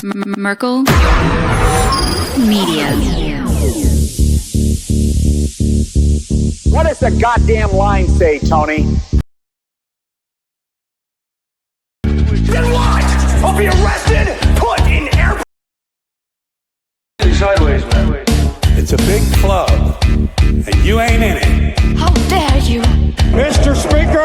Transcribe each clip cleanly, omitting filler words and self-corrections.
Merkel Media. What does the goddamn line say, Tony? Then what? I'll be arrested, put in airport. Sideways, man. It's a big club, and you ain't in it. How dare you? Mr. Speaker,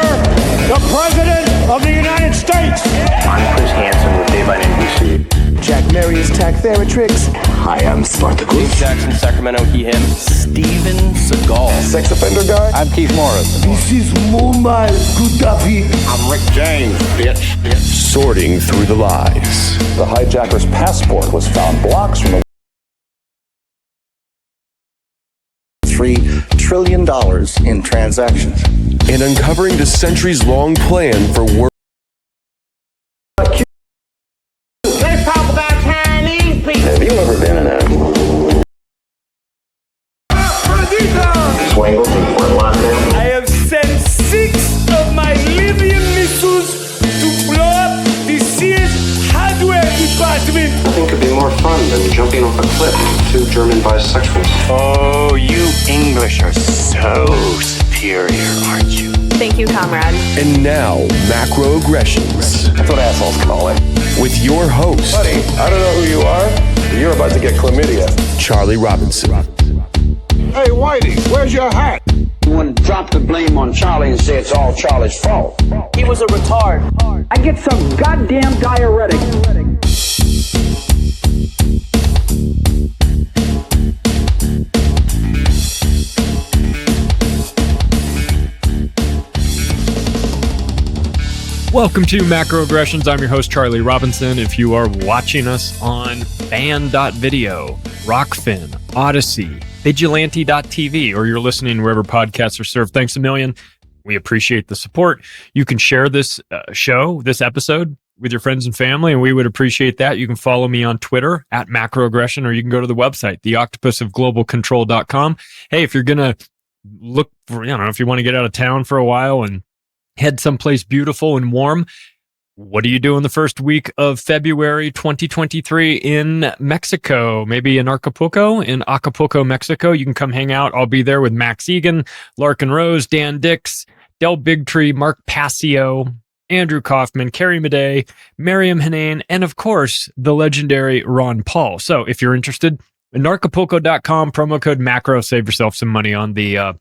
the President of the United States. I'm Chris Hansen with Dave on NBC. Jack Marius Tack Theratrix. Hi, I'm Spartacus. Jackson, Sacramento, he, him. Steven Seagal. Sex offender guy. I'm Keith Morris. This is Muammar Gaddafi. I'm Rick James, bitch. Sorting through the lies. The hijacker's passport was found blocks from the $3 trillion in transactions. And uncovering the centuries-long plan for world. Let's talk about Chinese people. Have you ever been in a Swangles in Fort Lauderdale? I have sent 6 of my Libyan missiles to blow up the Sears hardware department. Nothing could be more fun than jumping off a cliff with 2 German bisexuals. Oh, you English are so superior, aren't you? Thank you, comrade. And now, Macroaggressions. That's what assholes call it. With your host, Buddy, I don't know who you are, but you're about to get chlamydia. Charlie Robinson. Hey, Whitey, where's your hat? You want to drop the blame on Charlie and say it's all Charlie's fault. He was a retard. I get some goddamn diuretic. Welcome to Macroaggressions. I'm your host, Charlie Robinson. If you are watching us on Band.video, Rockfin, Odyssey, Vigilante.tv, or you're listening wherever podcasts are served, thanks a million. We appreciate the support. You can share this this episode with your friends and family, and we would appreciate that. You can follow me on Twitter at Macroaggression, or you can go to the website, theoctopusofglobalcontrol.com. Hey, if you're going to look for, if you want to get out of town for a while and head someplace beautiful and warm, what do you do in the first week of February 2023 in Mexico? Maybe in Acapulco, Mexico. You can come hang out. I'll be there with Max Egan, Larkin Rose, Dan Dix, Del Bigtree, Mark Passio, Andrew Kaufman, Carrie Madej, Miriam Hanane, and of course, the legendary Ron Paul. So if you're interested, narcapulco.com, promo code MACRO, save yourself some money on the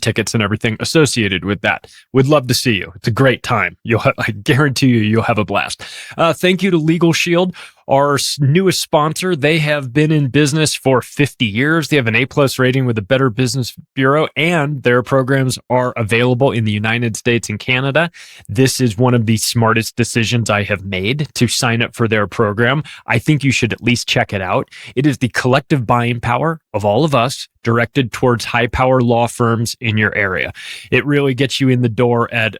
tickets and everything associated with that. Would love to see you. It's a great time. I guarantee you'll have a blast. Thank you to Legal Shield, our newest sponsor. They have been in business for 50 years. They have an A+ rating with the Better Business Bureau, and their programs are available in the United States and Canada. This is one of the smartest decisions I have made to sign up for their program. I think you should at least check it out. It is the collective buying power of all of us directed towards high-power law firms in your area. It really gets you in the door at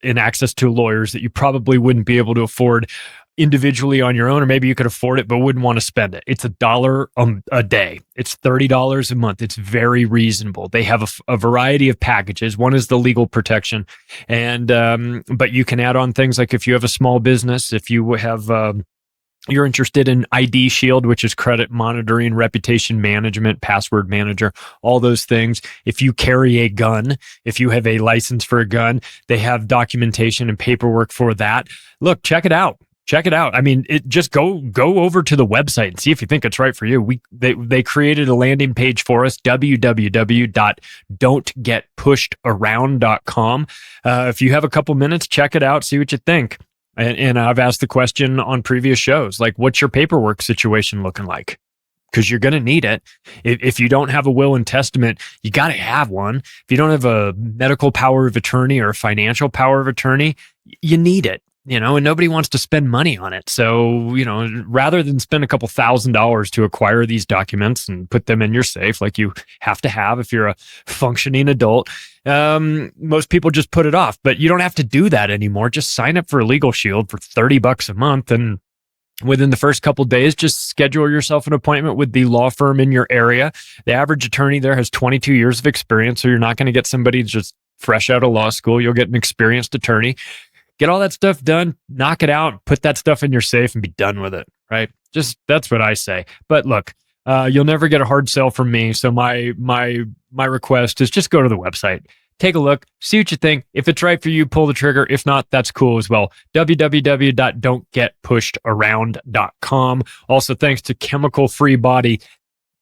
in access to lawyers that you probably wouldn't be able to afford individually on your own, or maybe you could afford it but wouldn't want to spend it. It's $1 a day. It's $30 a month. It's very reasonable. They have a variety of packages. One is the legal protection, and but you can add on things like if you have a small business, if you have you're interested in ID Shield, which is credit monitoring, reputation management, password manager, all those things. If you carry a gun, if you have a license for a gun, they have documentation and paperwork for that. Look, check it out. Check it out. I mean, just go over to the website and see if you think it's right for you. They created a landing page for us, www.don'tgetpushedaround.com. If you have a couple minutes, check it out, see what you think. And I've asked the question on previous shows, like, what's your paperwork situation looking like? Because you're going to need it. If you don't have a will and testament, you got to have one. If you don't have a medical power of attorney or a financial power of attorney, you need it. And nobody wants to spend money on it. So, rather than spend a couple $1,000s to acquire these documents and put them in your safe, like you have to have if you're a functioning adult, most people just put it off. But you don't have to do that anymore. Just sign up for Legal Shield for $30 a month, and within the first couple of days, just schedule yourself an appointment with the law firm in your area. The average attorney there has 22 years of experience, so you're not going to get somebody just fresh out of law school. You'll get an experienced attorney. Get all that stuff done, knock it out, put that stuff in your safe and be done with it, right? Just that's what I say. But look, you'll never get a hard sell from me. So my request is just go to the website, take a look, see what you think. If it's right for you, pull the trigger. If not, that's cool as well. www.don'tgetpushedaround.com. Also, thanks to Chemical Free Body,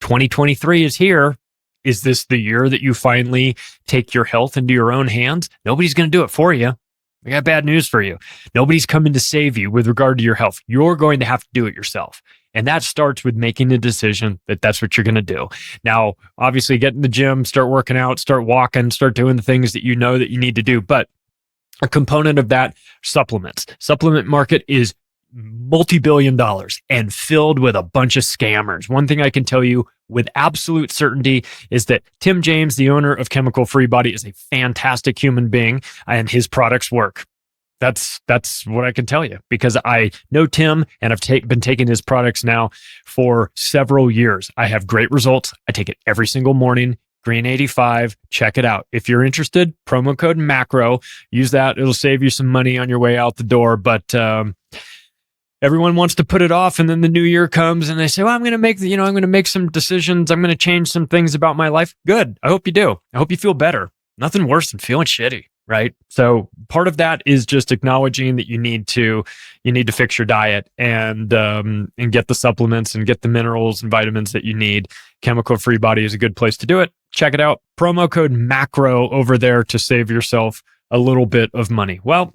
2023 is here. Is this the year that you finally take your health into your own hands? Nobody's going to do it for you. I got bad news for you. Nobody's coming to save you with regard to your health. You're going to have to do it yourself. And that starts with making a decision that that's what you're going to do. Now, obviously, get in the gym, start working out, start walking, start doing the things that you know that you need to do. But a component of that, supplements. Supplement market is multi-billion dollars and filled with a bunch of scammers. One thing I can tell you with absolute certainty is that Tim James, the owner of Chemical Free Body, is a fantastic human being and his products work. That's what I can tell you because I know Tim and I've been taking his products now for several years. I have great results. I take it every single morning. Green 85. Check it out. If you're interested, promo code MACRO. Use that. It'll save you some money on your way out the door. But everyone wants to put it off, and then the new year comes, and they say, "Well, I'm going to make some decisions. I'm going to change some things about my life." Good. I hope you do. I hope you feel better. Nothing worse than feeling shitty, right? So part of that is just acknowledging that you need to fix your diet and get the supplements and get the minerals and vitamins that you need. Chemical Free Body is a good place to do it. Check it out. Promo code MACRO over there to save yourself a little bit of money. Well,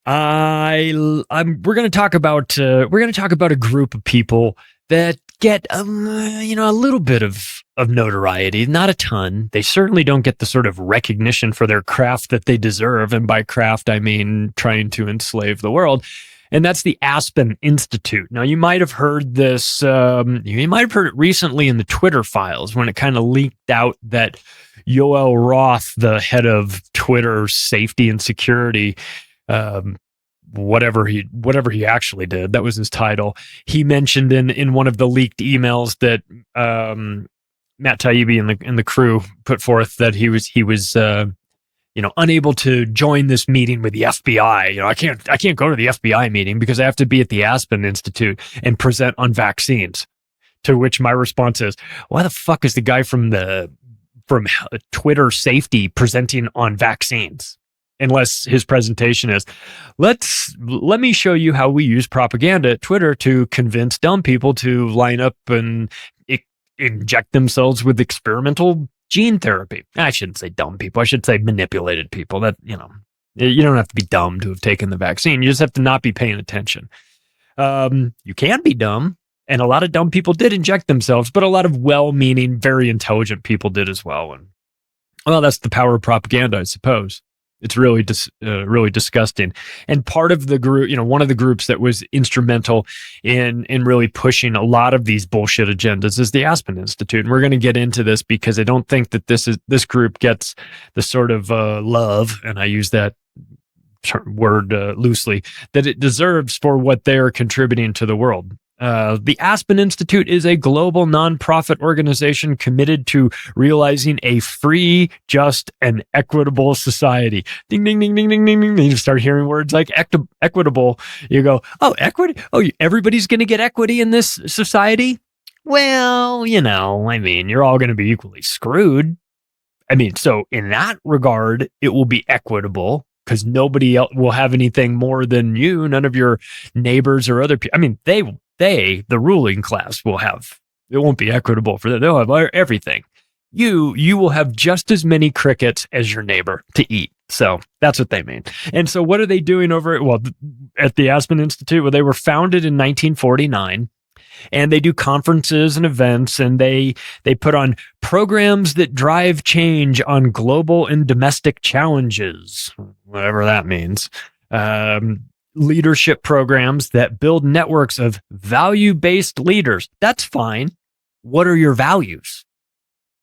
we're going to talk about a group of people that get a little bit of notoriety, not a ton. They certainly don't get the sort of recognition for their craft that they deserve, and by craft I mean trying to enslave the world. And that's the Aspen Institute. Now, you might have heard this. You might have heard it recently in the Twitter files when it kind of leaked out that Yoel Roth, the head of Twitter safety and security, whatever he actually did, that was his title. He mentioned in one of the leaked emails that Matt Taibbi and the crew put forth that he was unable to join this meeting with the FBI. I can't go to the FBI meeting because I have to be at the Aspen Institute and present on vaccines. To which my response is, why the fuck is the guy from Twitter safety presenting on vaccines? Unless his presentation is, let me show you how we use propaganda at Twitter to convince dumb people to line up and inject themselves with experimental gene therapy. I shouldn't say dumb people. I should say manipulated people. That, you don't have to be dumb to have taken the vaccine. You just have to not be paying attention. You can be dumb, and a lot of dumb people did inject themselves, but a lot of well-meaning, very intelligent people did as well. And well, that's the power of propaganda, I suppose. It's really disgusting. And part of the group, one of the groups that was instrumental in really pushing a lot of these bullshit agendas is the Aspen Institute. And we're going to get into this because I don't think that this group gets the sort of love, and I use that word loosely, that it deserves for what they are contributing to the world. The Aspen Institute is a global nonprofit organization committed to realizing a free, just, and equitable society. Ding, ding, ding, ding, ding, ding, ding. You start hearing words like equitable. You go, oh, equity? Oh, everybody's going to get equity in this society? Well, you're all going to be equally screwed. So in that regard, it will be equitable because nobody else will have anything more than you. None of your neighbors or other people. They, the ruling class, will have. It won't be equitable for them. They'll have everything. You will have just as many crickets as your neighbor to eat. So that's what they mean. And so what are they doing at the Aspen Institute? Well, they were founded in 1949, and they do conferences and events, and they put on programs that drive change on global and domestic challenges, whatever that means. Leadership programs that build networks of value-based leaders. That's fine. What are your values?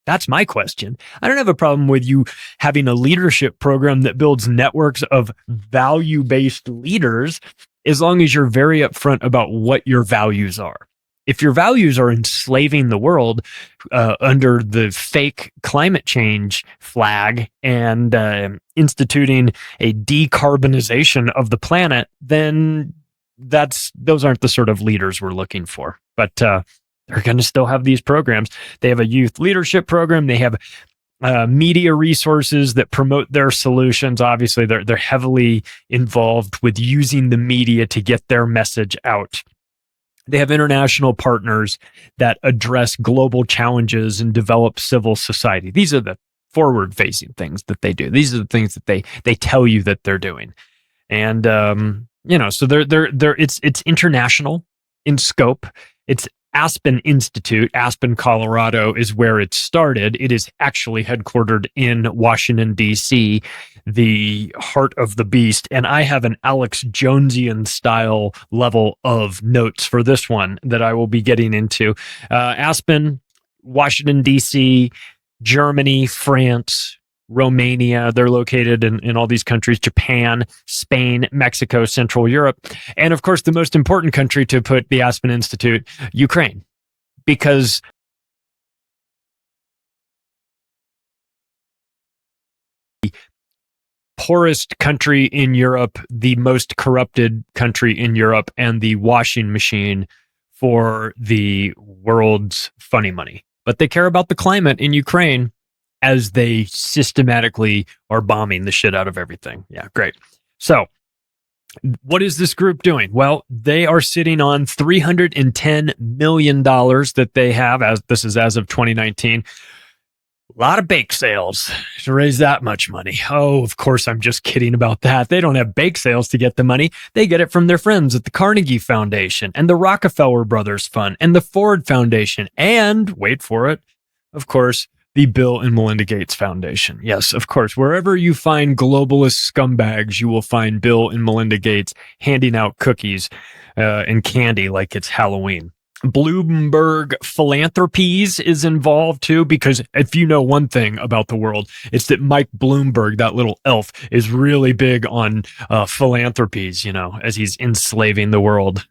That's my question. I don't have a problem with you having a leadership program that builds networks of value-based leaders as long as you're very upfront about what your values are. if your values are enslaving the world under the fake climate change flag and instituting a decarbonization of the planet, then those aren't the sort of leaders we're looking for. But they're going to still have these programs. They have a youth leadership program. They have media resources that promote their solutions. Obviously, they're heavily involved with using the media to get their message out. They have international partners that address global challenges and develop civil society. These are the forward-facing things that they do. These are the things that they tell you that they're doing. And so it's international in scope. It's Aspen Institute. Aspen, Colorado is where it started. It is actually headquartered in Washington, D.C., the heart of the beast. And I have an Alex Jonesian style level of notes for this one that I will be getting into. Aspen, Washington, D.C., Germany, France, Romania. They're located in all these countries: Japan, Spain, Mexico, Central Europe. And of course, the most important country to put the Aspen Institute, Ukraine, because the poorest country in Europe, the most corrupted country in Europe, and the washing machine for the world's funny money. But they care about the climate in Ukraine, as they systematically are bombing the shit out of everything. Yeah, great. So what is this group doing? Well, they are sitting on $310 million that they have, as this is as of 2019. A lot of bake sales to raise that much money. Oh, of course, I'm just kidding about that. They don't have bake sales to get the money. They get it from their friends at the Carnegie Foundation and the Rockefeller Brothers Fund and the Ford Foundation and, wait for it, of course, the Bill and Melinda Gates Foundation. Yes, of course. Wherever you find globalist scumbags, you will find Bill and Melinda Gates handing out cookies and candy like it's Halloween. Bloomberg Philanthropies is involved too, because if you know one thing about the world, it's that Mike Bloomberg, that little elf, is really big on philanthropies, as he's enslaving the world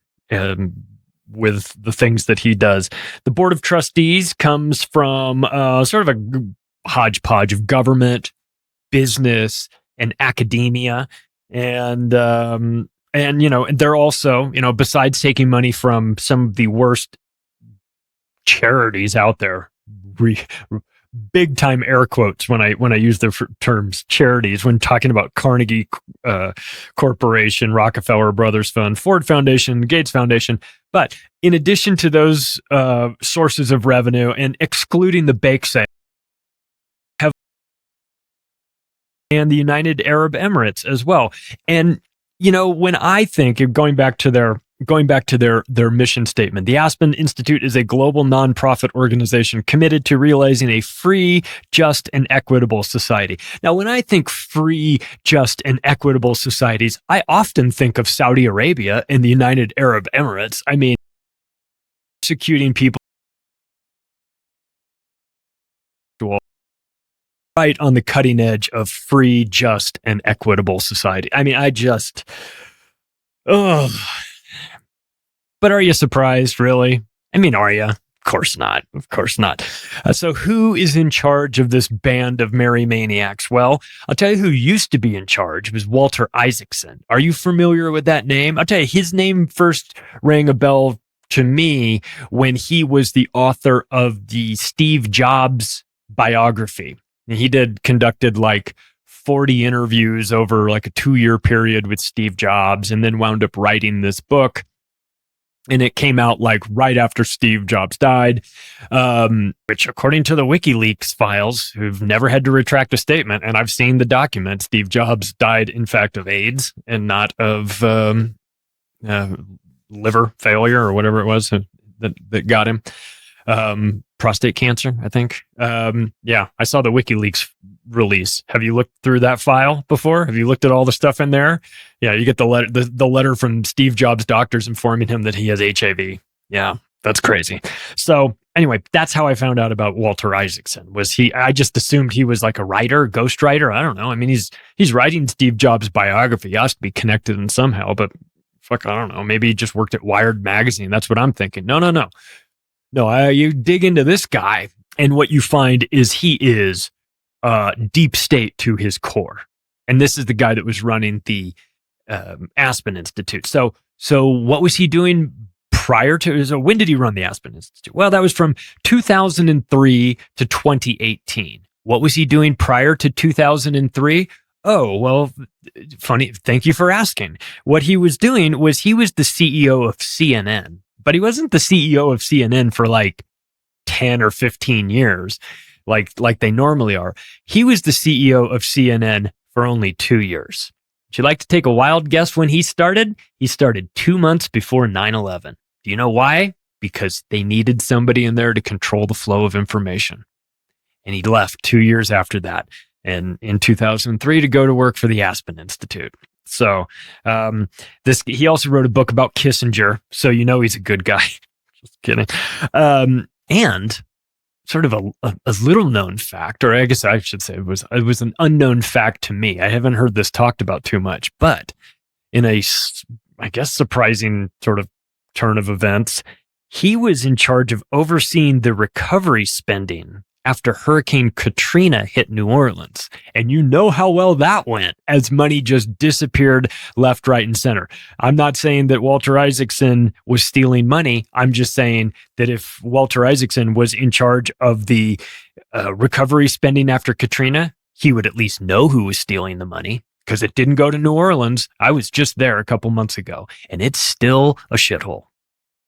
with the things that he does. The board of trustees comes from sort of a hodgepodge of government, business, and academia. And they're also, besides taking money from some of the worst charities out there, big time air quotes when I use the terms charities when talking about Carnegie Corporation, Rockefeller Brothers Fund, Ford Foundation, Gates Foundation. But in addition to those sources of revenue and excluding the bake sale, and the United Arab Emirates as well. And when I think of going back to their mission statement, the Aspen Institute is a global nonprofit organization committed to realizing a free, just, and equitable society. Now, when I think free, just, and equitable societies, I often think of Saudi Arabia and the United Arab Emirates. I mean, executing people right on the cutting edge of free, just, and equitable society. I mean, But are you surprised, really? I mean, are you? Of course not. Of course not. So who is in charge of this band of merry maniacs? Well, I'll tell you who used to be in charge. It was Walter Isaacson. Are you familiar with that name? I'll tell you, his name first rang a bell to me when he was the author of the Steve Jobs biography. And he conducted like 40 interviews over like a 2-year period with Steve Jobs, and then wound up writing this book. And it came out like right after Steve Jobs died, which according to the WikiLeaks files, who've never had to retract a statement, and I've seen the document, Steve Jobs died in fact of AIDS and not of liver failure or whatever it was that got him. Prostate cancer, I think. Yeah, I saw the WikiLeaks release. Have you looked through that file before? Have you looked at all the stuff in there? Yeah, you get the letter from Steve Jobs' doctors informing him that he has HIV. Yeah, that's crazy. So anyway, that's how I found out about Walter Isaacson. I just assumed he was like a writer, ghostwriter. I don't know. I mean, he's writing Steve Jobs' biography. He has to be connected in somehow, but fuck, I don't know. Maybe he just worked at Wired magazine. That's what I'm thinking. No. You dig into this guy, and what you find is he is deep state to his core. And this is the guy that was running the Aspen Institute. So what was he doing prior to? So when did he run the Aspen Institute? Well, that was from 2003 to 2018. What was he doing prior to 2003? Oh, well, funny. Thank you for asking. What he was doing was he was the CEO of CNN, but he wasn't the CEO of CNN for like 10 or 15 years, like they normally are. He was the CEO of CNN for only 2 years. Would you like to take a wild guess when he started? He started 2 months before 9/11. Do you know why? Because they needed somebody in there to control the flow of information. And he left 2 years after that, and in 2003 to go to work for the Aspen Institute. So he also wrote a book about Kissinger, so you know he's a good guy. Just kidding. And sort of a little known fact, or I guess I should say it was an unknown fact to me. I haven't heard this talked about too much, but in a, I guess, surprising sort of turn of events, he was in charge of overseeing the recovery spending after Hurricane Katrina hit New Orleans. And you know how well that went, as money just disappeared left, right, and center. I'm not saying that Walter Isaacson was stealing money. I'm just saying that if Walter Isaacson was in charge of the recovery spending after Katrina, he would at least know who was stealing the money, because it didn't go to New Orleans. I was just there a couple months ago, and it's still a shithole.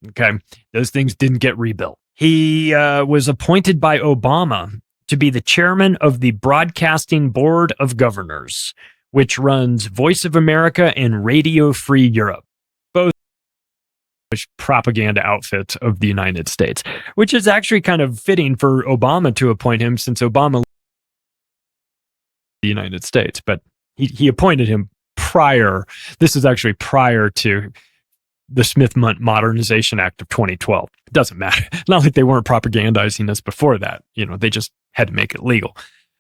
Okay. Those things didn't get rebuilt. He was appointed by Obama to be the chairman of the Broadcasting Board of Governors, which runs Voice of America and Radio Free Europe, both propaganda outfits of the United States, which is actually kind of fitting for Obama to appoint him, since Obama the United States, but he appointed him prior. This is actually prior to the Smith Modernization Act of 2012. It doesn't matter. Not like they weren't propagandizing us before that. They just had to make it legal.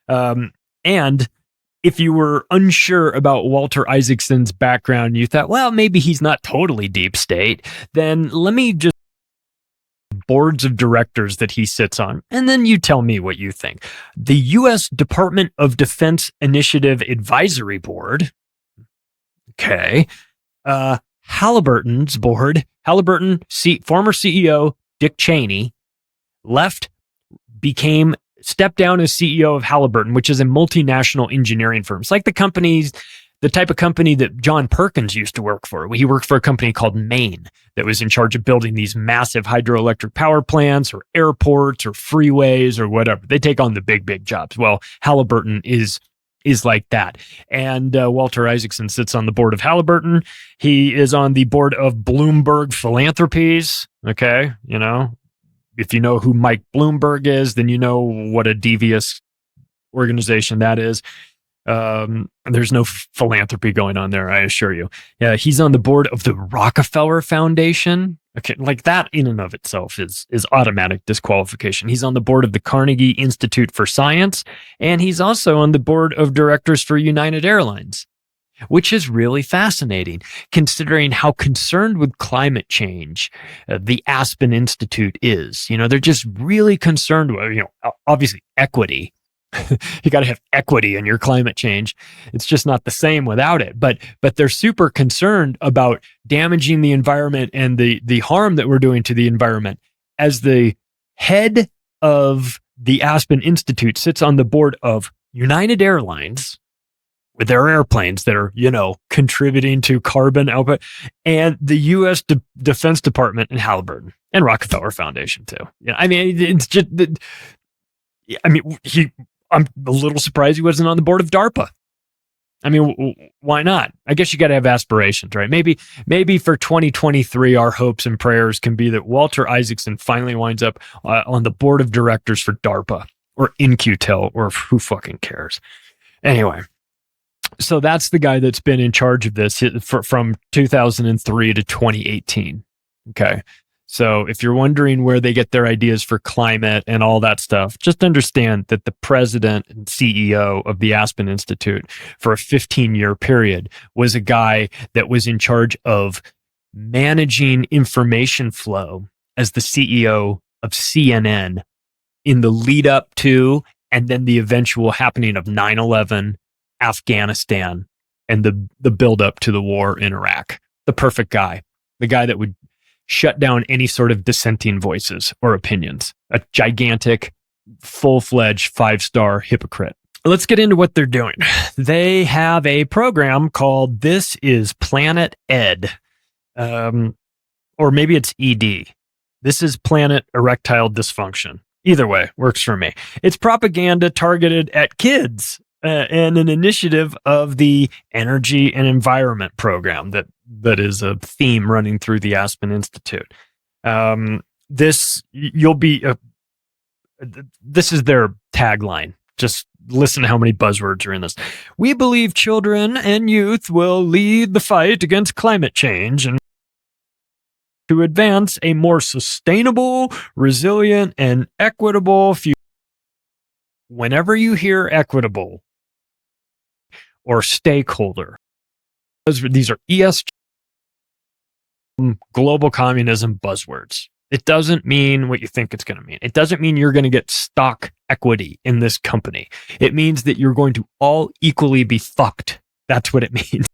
And if you were unsure about Walter Isaacson's background, you thought, well, maybe he's not totally deep state, then let me just boards of directors that he sits on, and then you tell me what you think. The U.S. Department of Defense Initiative Advisory Board. Okay. Halliburton's board. Halliburton, former CEO Dick Cheney, stepped down as CEO of Halliburton, which is a multinational engineering firm. It's like the type of company that John Perkins used to work for. He worked for a company called Maine that was in charge of building these massive hydroelectric power plants or airports or freeways or whatever. They take on the big jobs. Well, Halliburton is like that. And Walter Isaacson sits on the board of Halliburton. He is on the board of Bloomberg Philanthropies. Okay. If you know who Mike Bloomberg is, then you know what a devious organization that is. There's no philanthropy going on there, I assure you. Yeah, he's on the board of the Rockefeller Foundation. Okay, like that in and of itself is automatic disqualification. He's on the board of the Carnegie Institute for Science, and he's also on the board of directors for United Airlines, which is really fascinating considering how concerned with climate change the Aspen Institute is. They're just really concerned with, obviously equity. You got to have equity in your climate change. It's just not the same without it. But they're super concerned about damaging the environment and the harm that we're doing to the environment. As the head of the Aspen Institute sits on the board of United Airlines with their airplanes that are, contributing to carbon output, and the U.S. Defense Department and Halliburton and Rockefeller Foundation too. It's just, I'm a little surprised he wasn't on the board of DARPA. Why not? I guess you got to have aspirations, right? Maybe for 2023, our hopes and prayers can be that Walter Isaacson finally winds up on the board of directors for DARPA or In-Q-Tel, or who fucking cares. Anyway, so that's the guy that's been in charge of this from 2003 to 2018. Okay. So if you're wondering where they get their ideas for climate and all that stuff, just understand that the president and CEO of the Aspen Institute for a 15-year period was a guy that was in charge of managing information flow as the CEO of CNN in the lead up to and then the eventual happening of 9/11, Afghanistan, and the build up to the war in Iraq. The perfect guy. The guy that would shut down any sort of dissenting voices or opinions. A gigantic, full-fledged 5-star hypocrite. Let's get into what they're doing. They have a program called This is Planet Ed. Or maybe it's ED. This is Planet Erectile Dysfunction. Either way, works for me. It's propaganda targeted at kids and an initiative of the Energy and Environment Program that is a theme running through the Aspen Institute. This is their tagline. Just listen to how many buzzwords are in this. We believe children and youth will lead the fight against climate change and to advance a more sustainable, resilient, and equitable future. Whenever you hear equitable or stakeholder, these are ESG, global communism buzzwords. It doesn't mean what you think it's going to mean. It doesn't mean you're going to get stock equity in this company. It means that you're going to all equally be fucked. That's what it means.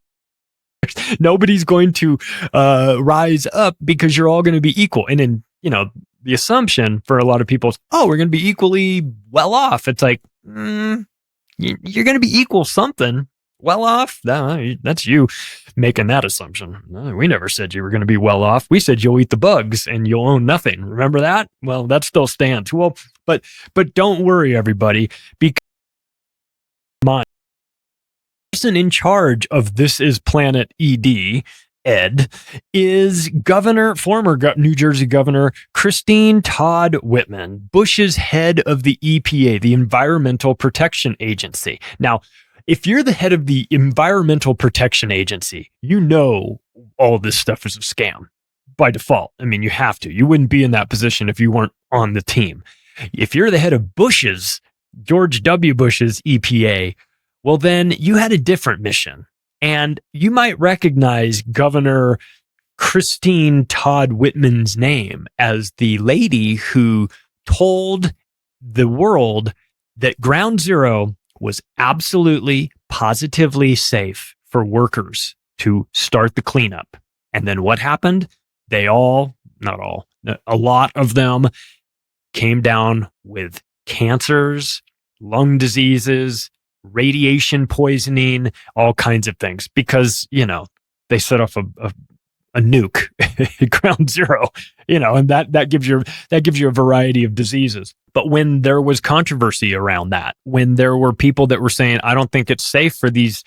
Nobody's going to rise up because you're all going to be equal. And then, the assumption for a lot of people is, we're going to be equally well off. It's like, you're going to be equal something. Well off? That's you making that assumption. No, we never said you were going to be well off. We said you'll eat the bugs and you'll own nothing. Remember that? Well, that still stands. Well, but don't worry, everybody, because my person in charge of This is Planet Ed, is former New Jersey Governor Christine Todd Whitman, Bush's head of the EPA, the Environmental Protection Agency. Now, if you're the head of the Environmental Protection Agency, you know all this stuff is a scam by default. I mean, you have to. You wouldn't be in that position if you weren't on the team. If you're the head of George W. Bush's EPA, well, then you had a different mission. And you might recognize Governor Christine Todd Whitman's name as the lady who told the world that Ground Zero was absolutely, positively safe for workers to start the cleanup. And then what happened? A lot of them came down with cancers, lung diseases, radiation poisoning, all kinds of things because, they set off a nuke at Ground Zero, and that gives you a variety of diseases. But when there was controversy around that, when there were people that were saying, I don't think it's safe for these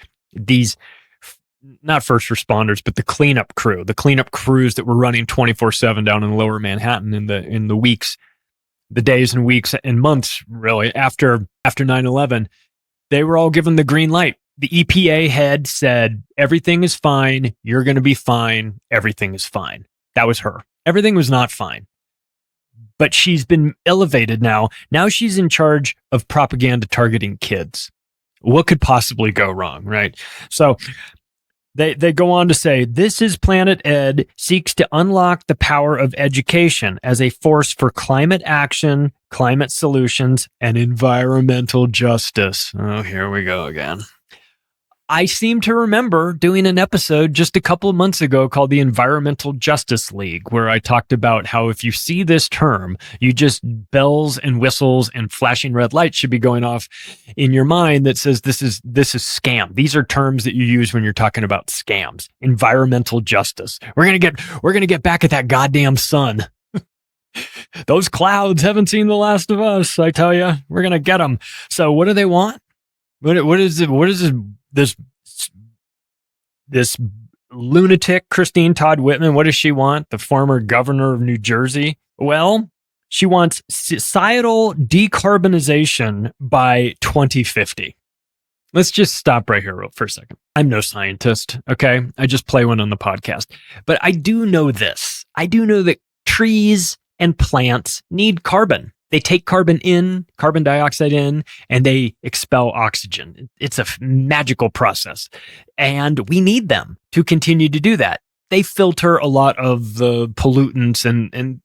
not first responders, but the cleanup crews that were running 24/7 down in lower Manhattan in the days and weeks and months, really, after 9/11, they were all given the green light. The EPA head said, everything is fine. You're going to be fine. Everything is fine. That was her. Everything was not fine. But she's been elevated now. Now she's in charge of propaganda targeting kids. What could possibly go wrong, right? So they go on to say, This is Planet Ed seeks to unlock the power of education as a force for climate action, climate solutions, and environmental justice. Oh, here we go again. I seem to remember doing an episode just a couple of months ago called the Environmental Justice League, where I talked about how if you see this term, you just bells and whistles and flashing red lights should be going off in your mind that says this is scam. These are terms that you use when you're talking about scams. Environmental justice. We're gonna get back at that goddamn sun. Those clouds haven't seen the last of us. I tell you, we're gonna get them. So what do they want? What is it? What is it? This lunatic Christine Todd Whitman, what does she want? The former governor of New Jersey? Well, she wants societal decarbonization by 2050. Let's just stop right here for a second. I'm no scientist, okay? I just play one on the podcast. But I do know this. I do know that trees and plants need carbon. They take carbon dioxide in, and they expel oxygen. It's a magical process. And we need them to continue to do that. they filter a lot of the pollutants and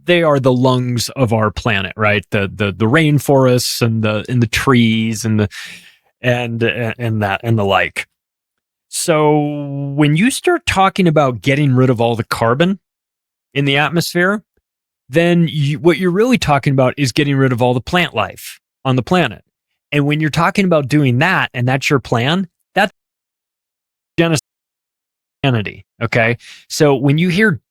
they are the lungs of our planet, right? The rainforests and the trees and the like. So when you start talking about getting rid of all the carbon in the atmosphere, then what you're really talking about is getting rid of all the plant life on the planet. And when you're talking about doing that, and that's your plan, that's genocide. Okay. So when you hear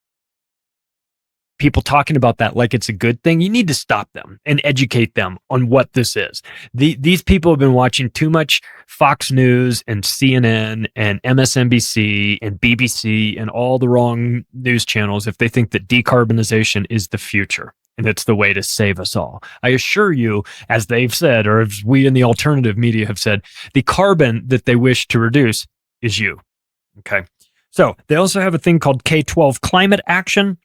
people talking about that like it's a good thing, you need to stop them and educate them on what this is. These people have been watching too much Fox News and CNN and MSNBC and BBC and all the wrong news channels if they think that decarbonization is the future and it's the way to save us all. I assure you, as they've said, or as we in the alternative media have said, the carbon that they wish to reduce is you. Okay. So they also have a thing called K-12 Climate Action.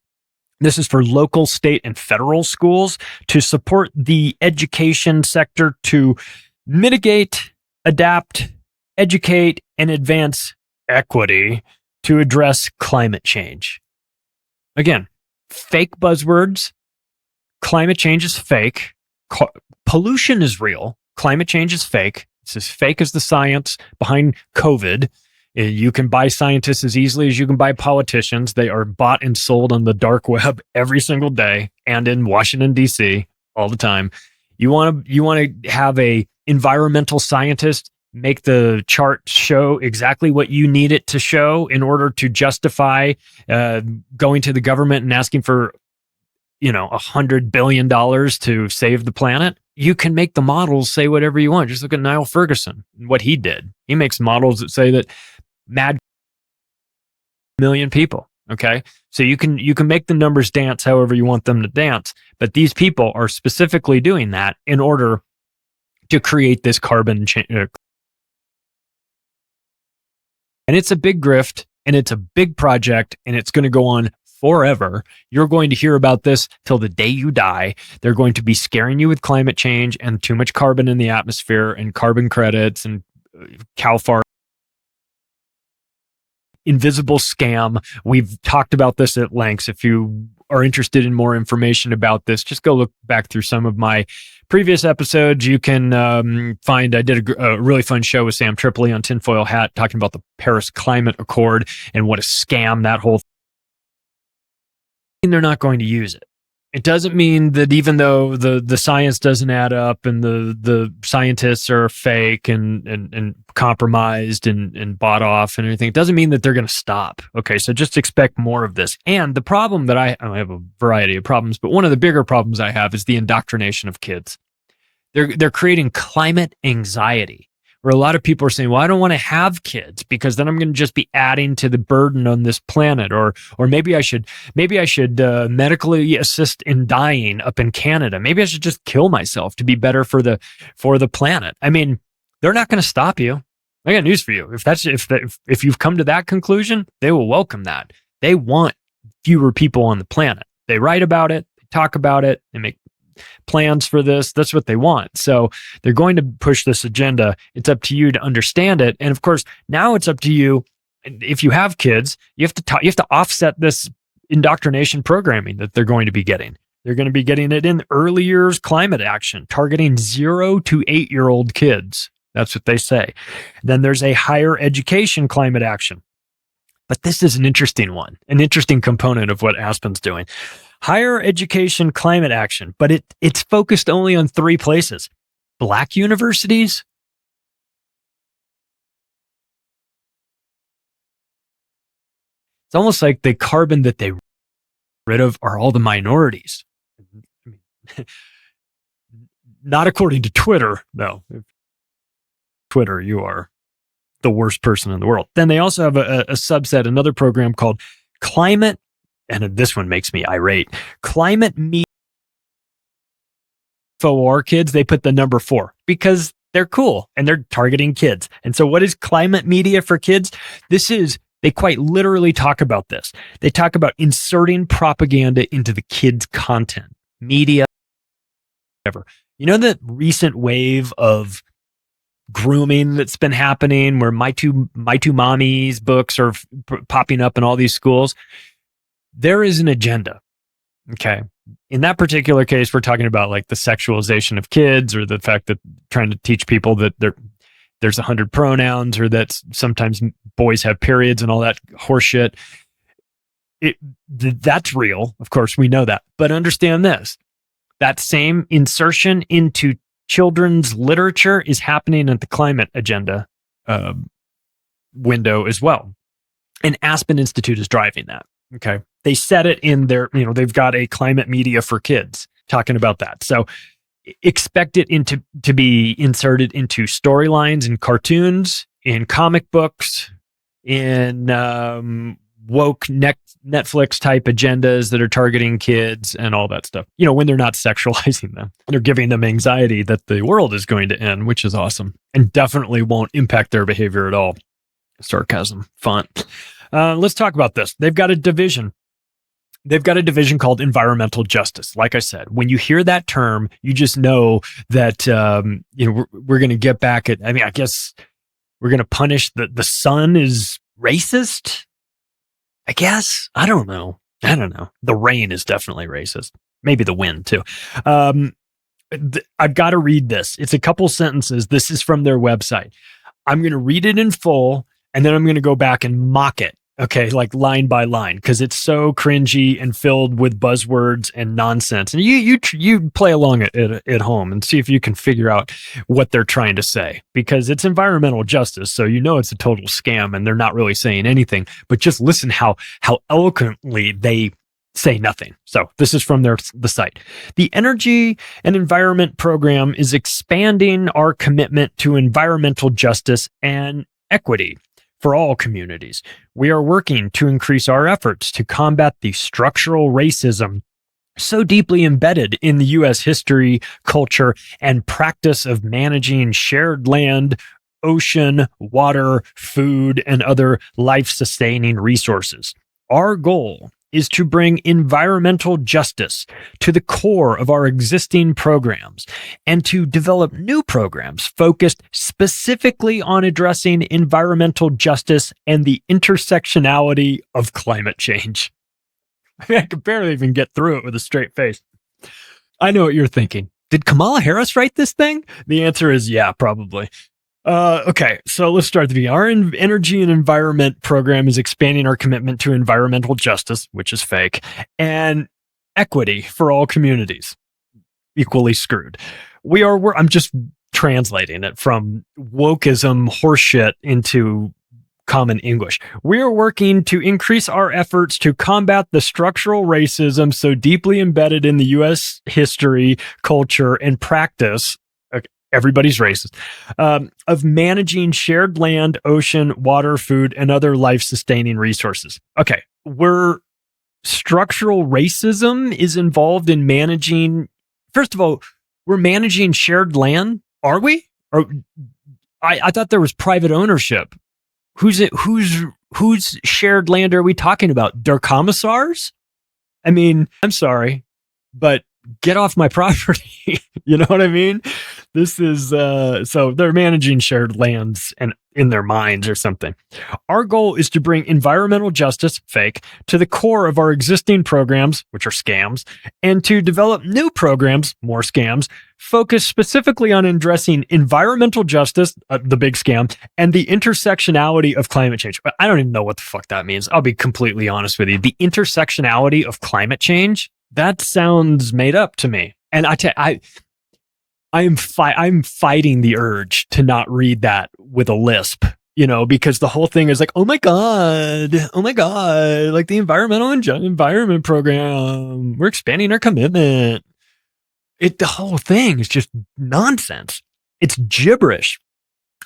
This is for local, state, and federal schools to support the education sector to mitigate, adapt, educate, and advance equity to address climate change. Again, fake buzzwords. Climate change is fake. Pollution is real. Climate change is fake. It's as fake as the science behind COVID. You can buy scientists as easily as you can buy politicians. They are bought and sold on the dark web every single day and in Washington, D.C. all the time. You want to have a environmental scientist make the chart show exactly what you need it to show in order to justify going to the government and asking for $100 billion to save the planet. You can make the models say whatever you want. Just look at Niall Ferguson and what he did. He makes models that say that mad million people. Okay. So you can make the numbers dance however you want them to dance. But these people are specifically doing that in order to create this carbon change. And it's a big grift and it's a big project and it's going to go on forever. You're going to hear about this till the day you die. They're going to be scaring you with climate change and too much carbon in the atmosphere and carbon credits and cow fart. Invisible scam. We've talked about this at length. If you are interested in more information about this, just go look back through some of my previous episodes. You can find, I did a really fun show with Sam Tripoli on Tinfoil Hat talking about the Paris Climate Accord and what a scam that whole thing. They're not going to use it. It doesn't mean that even though the science doesn't add up and the scientists are fake and compromised and bought off and everything, it doesn't mean that they're going to stop. Okay, so just expect more of this. And the problem that I have a variety of problems, but one of the bigger problems I have is the indoctrination of kids. They're creating climate anxiety, where a lot of people are saying, well, I don't want to have kids because then I'm going to just be adding to the burden on this planet. Or maybe I should medically assist in dying up in Canada. Maybe I should just kill myself to be better for the planet. I mean, they're not going to stop you. I got news for you. If you've come to that conclusion, they will welcome that. They want fewer people on the planet. They write about it, they talk about it, they make plans for this. That's what they want. So they're going to push this agenda. It's up to you to understand it. And of course, now it's up to you. If you have kids, you have to offset this indoctrination programming that they're going to be getting. They're going to be getting it in early years climate action, targeting 0 to 8-year-old kids. That's what they say. Then there's a higher education climate action. But this is an interesting one, an interesting component of what Aspen's doing. Higher education climate action, but it's focused only on 3 places. Black universities, it's almost like the carbon that they rid of are all the minorities. Not according to Twitter, though. Twitter, you are the worst person in the world. Then they also have a subset, another program called Climate, and this one makes me irate. Climate Media for kids, they put the number 4 because they're cool and they're targeting kids. And so what is climate media for kids? They quite literally talk about this. They talk about inserting propaganda into the kids' content, media, whatever. You know, the recent wave of grooming that's been happening, where my two mommies books are popping up in all these schools. There is an agenda. Okay. In that particular case, we're talking about like the sexualization of kids, or the fact that trying to teach people that there's 100 pronouns, or that sometimes boys have periods and all that horseshit. That's real. Of course, we know that. But understand this. That same insertion into children's literature is happening at the climate agenda window as well. And Aspen Institute is driving that. Okay. They said it in their, they've got a climate media for kids talking about that. So expect it to be inserted into storylines and cartoons, in comic books, in woke Netflix type agendas that are targeting kids and all that stuff. When they're not sexualizing them, they're giving them anxiety that the world is going to end, which is awesome and definitely won't impact their behavior at all. Sarcasm font. Let's talk about this. They've got a division. They've got a division called environmental justice. Like I said, when you hear that term, you just know that we're going to get back at. I guess we're going to punish the sun is racist. I guess. I don't know. The rain is definitely racist. Maybe the wind too. I've got to read this. It's a couple sentences. This is from their website. I'm going to read it in full, and then I'm going to go back and mock it. Okay, like line by line, because it's so cringy and filled with buzzwords and nonsense. And you play along at home and see if you can figure out what they're trying to say, because it's environmental justice. So it's a total scam and they're not really saying anything. But just listen how eloquently they say nothing. So this is from the site. The Energy and Environment Program is expanding our commitment to environmental justice and equity for all communities. We are working to increase our efforts to combat the structural racism so deeply embedded in the U.S. history, culture, and practice of managing shared land, ocean, water, food, and other life-sustaining resources. Our goal is to bring environmental justice to the core of our existing programs and to develop new programs focused specifically on addressing environmental justice and the intersectionality of climate change. I could barely even get through it with a straight face. I know what you're thinking. Did Kamala Harris write this thing? The answer is yeah, probably. Okay, so let's start at the beginning. Our Energy and Environment Program is expanding our commitment to environmental justice, which is fake, and equity for all communities. Equally screwed. I'm just translating it from wokeism horseshit into common English. We are working to increase our efforts to combat the structural racism so deeply embedded in the U.S. history, culture, and practice. Everybody's racist, of managing shared land, ocean, water, food, and other life-sustaining resources. Okay, structural racism is involved in managing. First of all, we're managing shared land. Are we? Or I thought there was private ownership. Whose shared land are we talking about? Der Commissars? I'm sorry, but get off my property. You know what I mean? This is, so they're managing shared lands and in their minds or something. Our goal is to bring environmental justice, fake, to the core of our existing programs, which are scams, and to develop new programs, more scams, focused specifically on addressing environmental justice, the big scam, and the intersectionality of climate change. I don't even know what the fuck that means. I'll be completely honest with you. The intersectionality of climate change? That sounds made up to me. And I'm fighting the urge to not read that with a lisp, because the whole thing is like, oh my God, like the environment program, we're expanding our commitment. The whole thing is just nonsense. It's gibberish.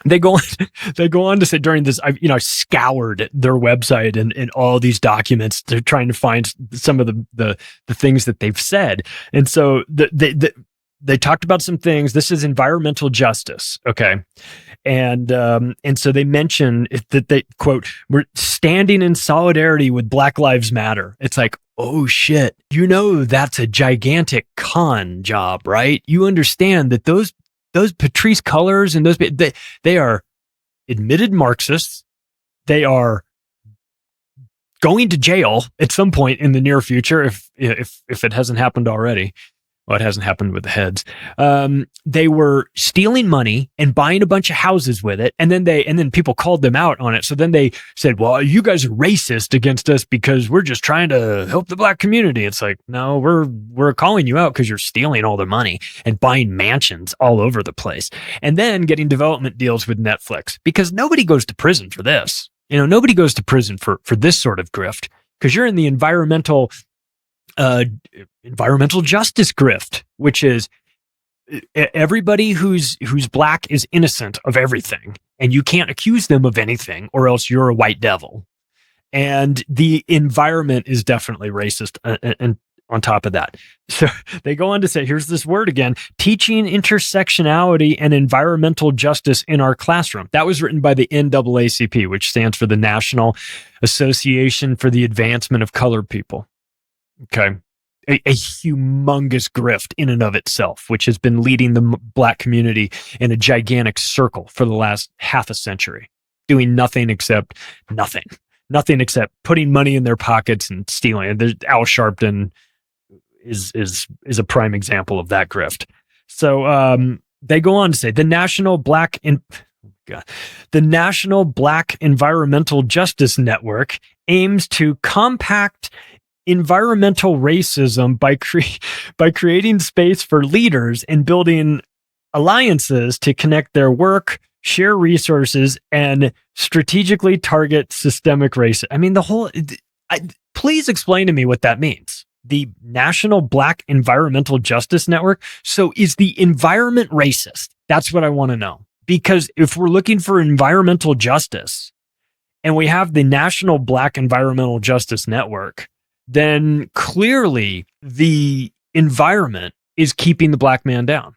They go on to say during this, I scoured their website and all these documents. They're trying to find some of the things that they've said. And so they talked about some things. This is environmental justice. Okay. And so they mention that they quote, we're standing in solidarity with Black Lives Matter. It's like, oh shit. That's a gigantic con job, right? You understand that those those Patrisse Cullors and those, they are admitted Marxists. They are going to jail at some point in the near future, if it hasn't happened already. Well, it hasn't happened with the heads. They were stealing money and buying a bunch of houses with it, and then people called them out on it. So then they said, "Well, you guys are racist against us because we're just trying to help the black community." It's like, no, we're calling you out because you're stealing all their money and buying mansions all over the place, and then getting development deals with Netflix, because nobody goes to prison for this. Nobody goes to prison for this sort of grift, because you're in the environmental justice grift, which is everybody who's black is innocent of everything, and you can't accuse them of anything, or else you're a white devil. And the environment is definitely racist. And on top of that, so they go on to say, here's this word again: teaching intersectionality and environmental justice in our classroom. That was written by the NAACP, which stands for the National Association for the Advancement of Colored People. Okay. A humongous grift in and of itself, which has been leading the black community in a gigantic circle for the last half a century, doing nothing except putting money in their pockets and stealing. Al Sharpton is a prime example of that grift. So they go on to say the National Black Environmental Justice Network aims to compact environmental racism by creating space for leaders and building alliances to connect their work, share resources, and strategically target systemic racism. I mean, please explain to me what that means. The National Black Environmental Justice Network. So is the environment racist? That's what I want to know. Because if we're looking for environmental justice and we have the National Black Environmental Justice Network, then clearly the environment is keeping the black man down.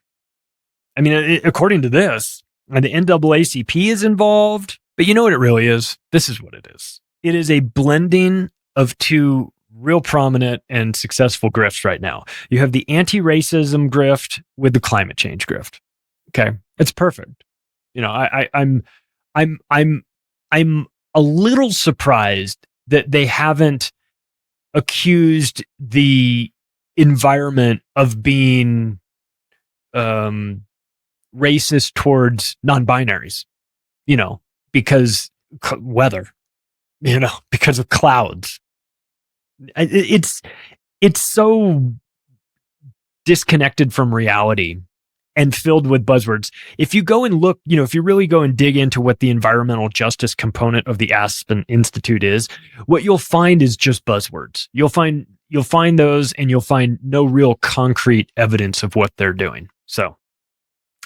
I mean, according to this, the NAACP is involved, but you know what it really is? This is what it is. It is a blending of two real prominent and successful grifts right now. You have the anti-racism grift with the climate change grift. Okay, it's perfect. I'm a little surprised that they haven't accused the environment of being racist towards non-binaries, because weather, because of clouds. It's so disconnected from reality and filled with buzzwords. If you go and look, if you really go and dig into what the environmental justice component of the Aspen Institute is, what you'll find is just buzzwords. You'll find those, and you'll find no real concrete evidence of what they're doing. So,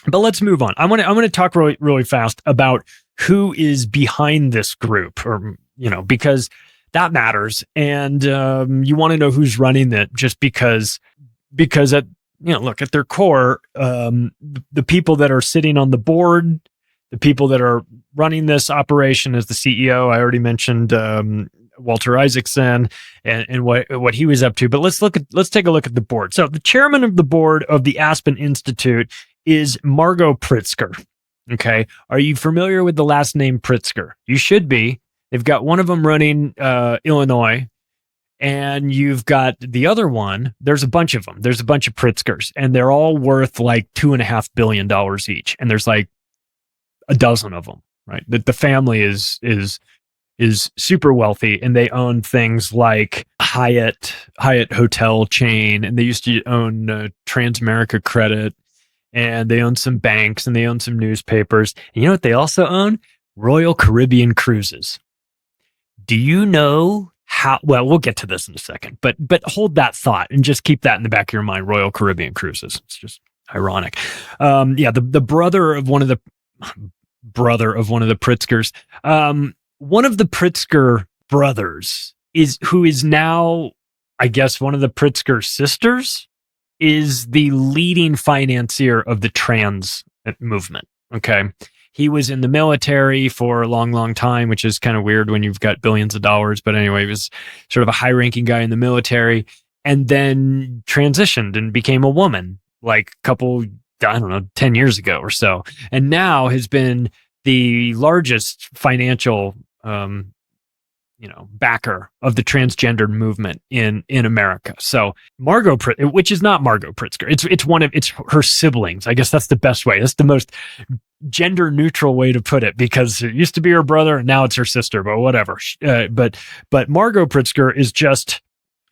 but let's move on. I'm going to talk really, really fast about who is behind this group, or because that matters, and you want to know who's running it, just because at look, at their core, the people that are sitting on the board, the people that are running this operation as the CEO, I already mentioned Walter Isaacson and what he was up to. But let's take a look at the board. So the chairman of the board of the Aspen Institute is Margot Pritzker. Okay, are you familiar with the last name Pritzker? You should be. They've got one of them running Illinois, and you've got the other one. There's a bunch of them. There's a bunch of Pritzkers, and they're all worth like $2.5 billion each. And there's like a dozen of them, right? The family is super wealthy, and they own things like Hyatt hotel chain, and they used to own Transamerica Credit, and they own some banks, and they own some newspapers. And you know what they also own? Royal Caribbean Cruises. Do you know how? Well, we'll get to this in a second, but hold that thought and just keep that in the back of your mind. Royal Caribbean Cruises. It's just ironic. The brother of one of the Pritzkers. One of the Pritzker brothers who is now, I guess, one of the Pritzker sisters, is the leading financier of the trans movement. Okay. He was in the military for a long, long time, which is kind of weird when you've got billions of dollars. But anyway, he was sort of a high-ranking guy in the military, and then transitioned and became a woman like a couple I don't know, 10 years ago or so, and now has been the largest financial, backer of the transgender movement in America. So Margot, which is not Margot Pritzker, it's her siblings. I guess that's the best way. That's the most gender neutral way to put it, because it used to be her brother and now it's her sister, but whatever. But Margot Pritzker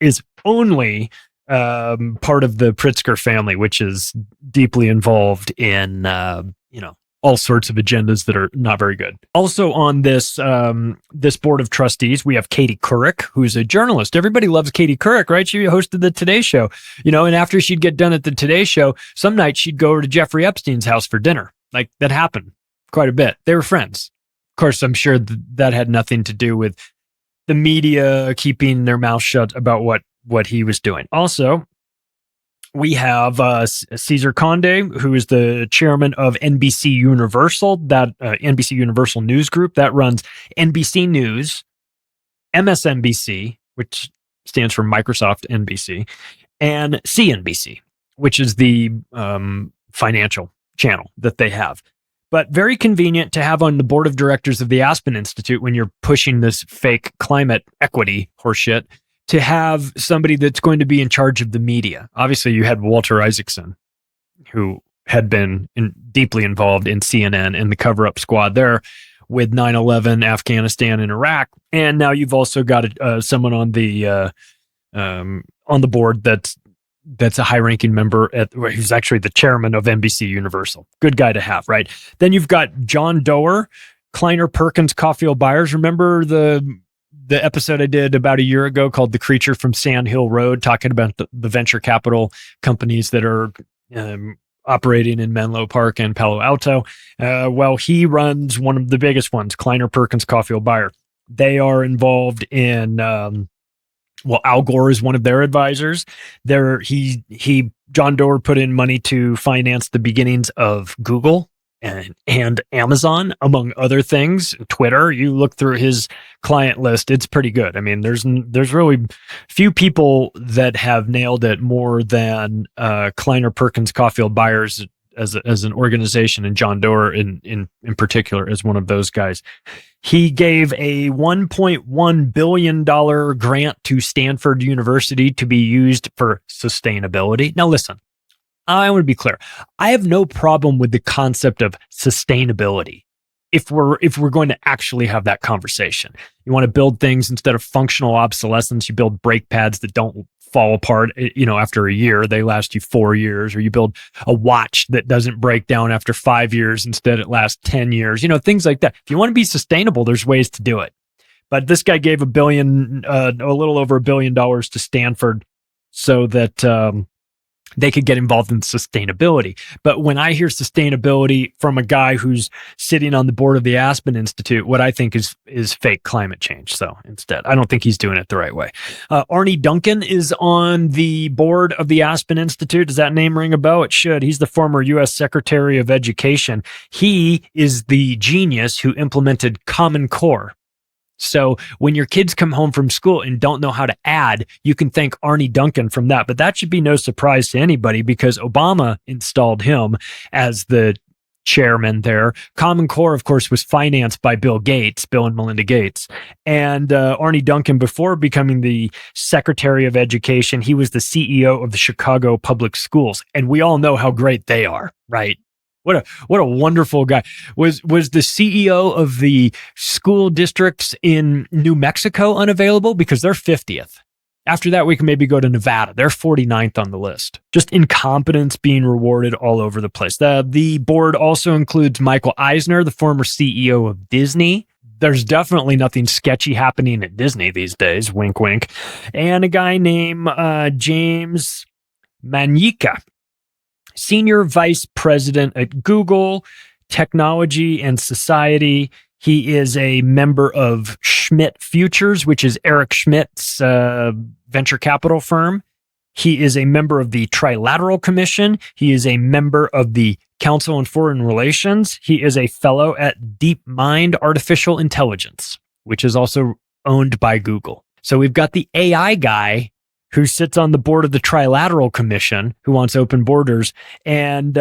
is only part of the Pritzker family, which is deeply involved in all sorts of agendas that are not very good. Also on this this board of trustees, we have Katie Couric, who's a journalist. Everybody loves Katie Couric, right? She hosted the Today Show, and after she'd get done at the Today Show, some night she'd go over to Jeffrey Epstein's house for dinner. Like, that happened quite a bit. They were friends. Of course, I'm sure that had nothing to do with the media keeping their mouth shut about what he was doing. Also, we have Cesar Conde, who is the chairman of NBC Universal, that NBC Universal News Group that runs NBC News, MSNBC, which stands for Microsoft NBC, and CNBC, which is the financial channel that they have. But very convenient to have on the board of directors of the Aspen Institute when you're pushing this fake climate equity horseshit, to have somebody that's going to be in charge of the media. Obviously, you had Walter Isaacson, who had been deeply involved in CNN and the cover-up squad there with 9/11, Afghanistan, and Iraq. And now you've also got someone on the board that's a high-ranking member who's actually the chairman of NBC Universal. Good guy to have, right? Then you've got John Doerr, Kleiner Perkins Caulfield Byers. Remember the episode I did about a year ago called The Creature from Sand Hill Road, talking about the venture capital companies that are operating in Menlo Park and Palo Alto. Well, he runs one of the biggest ones, Kleiner Perkins Caulfield Byers. They are involved in, Al Gore is one of their advisors. John Doerr put in money to finance the beginnings of Google and Amazon, among other things. Twitter, you look through his client list, it's pretty good. I mean, there's really few people that have nailed it more than Kleiner Perkins Caulfield Byers as an organization, and John Doerr in particular is one of those guys. He gave a $1.1 billion grant to Stanford University to be used for sustainability. Now listen, I want to be clear. I have no problem with the concept of sustainability if we're going to actually have that conversation. You want to build things instead of functional obsolescence. You build brake pads that don't fall apart, after a year. They last you 4 years. Or you build a watch that doesn't break down after 5 years. Instead, it lasts 10 years. Things like that. If you want to be sustainable, there's ways to do it. But this guy gave a little over $1 billion to Stanford so that they could get involved in sustainability. But when I hear sustainability from a guy who's sitting on the board of the Aspen Institute, what I think is fake climate change. So instead, I don't think he's doing it the right way. Arnie Duncan is on the board of the Aspen Institute. Does that name ring a bell? It should. He's the former U.S. Secretary of Education. He is the genius who implemented Common Core. So when your kids come home from school and don't know how to add, you can thank Arnie Duncan from that. But that should be no surprise to anybody, because Obama installed him as the chairman there. Common Core, of course, was financed by Bill and Melinda Gates. And Arnie Duncan, before becoming the Secretary of Education, he was the CEO of the Chicago Public Schools. And we all know how great they are, right? What a wonderful guy. Was the CEO of the school districts in New Mexico unavailable? Because they're 50th. After that, we can maybe go to Nevada. They're 49th on the list. Just incompetence being rewarded all over the place. The board also includes Michael Eisner, the former CEO of Disney. There's definitely nothing sketchy happening at Disney these days. Wink, wink. And a guy named James Manyika, Senior Vice President at Google Technology and Society. He is a member of Schmidt Futures, which is Eric Schmidt's venture capital firm. He is a member of the Trilateral Commission. He is a member of the Council on Foreign Relations. He is a fellow at DeepMind Artificial Intelligence, which is also owned by Google. So we've got the AI guy who sits on the board of the Trilateral Commission, who wants open borders, and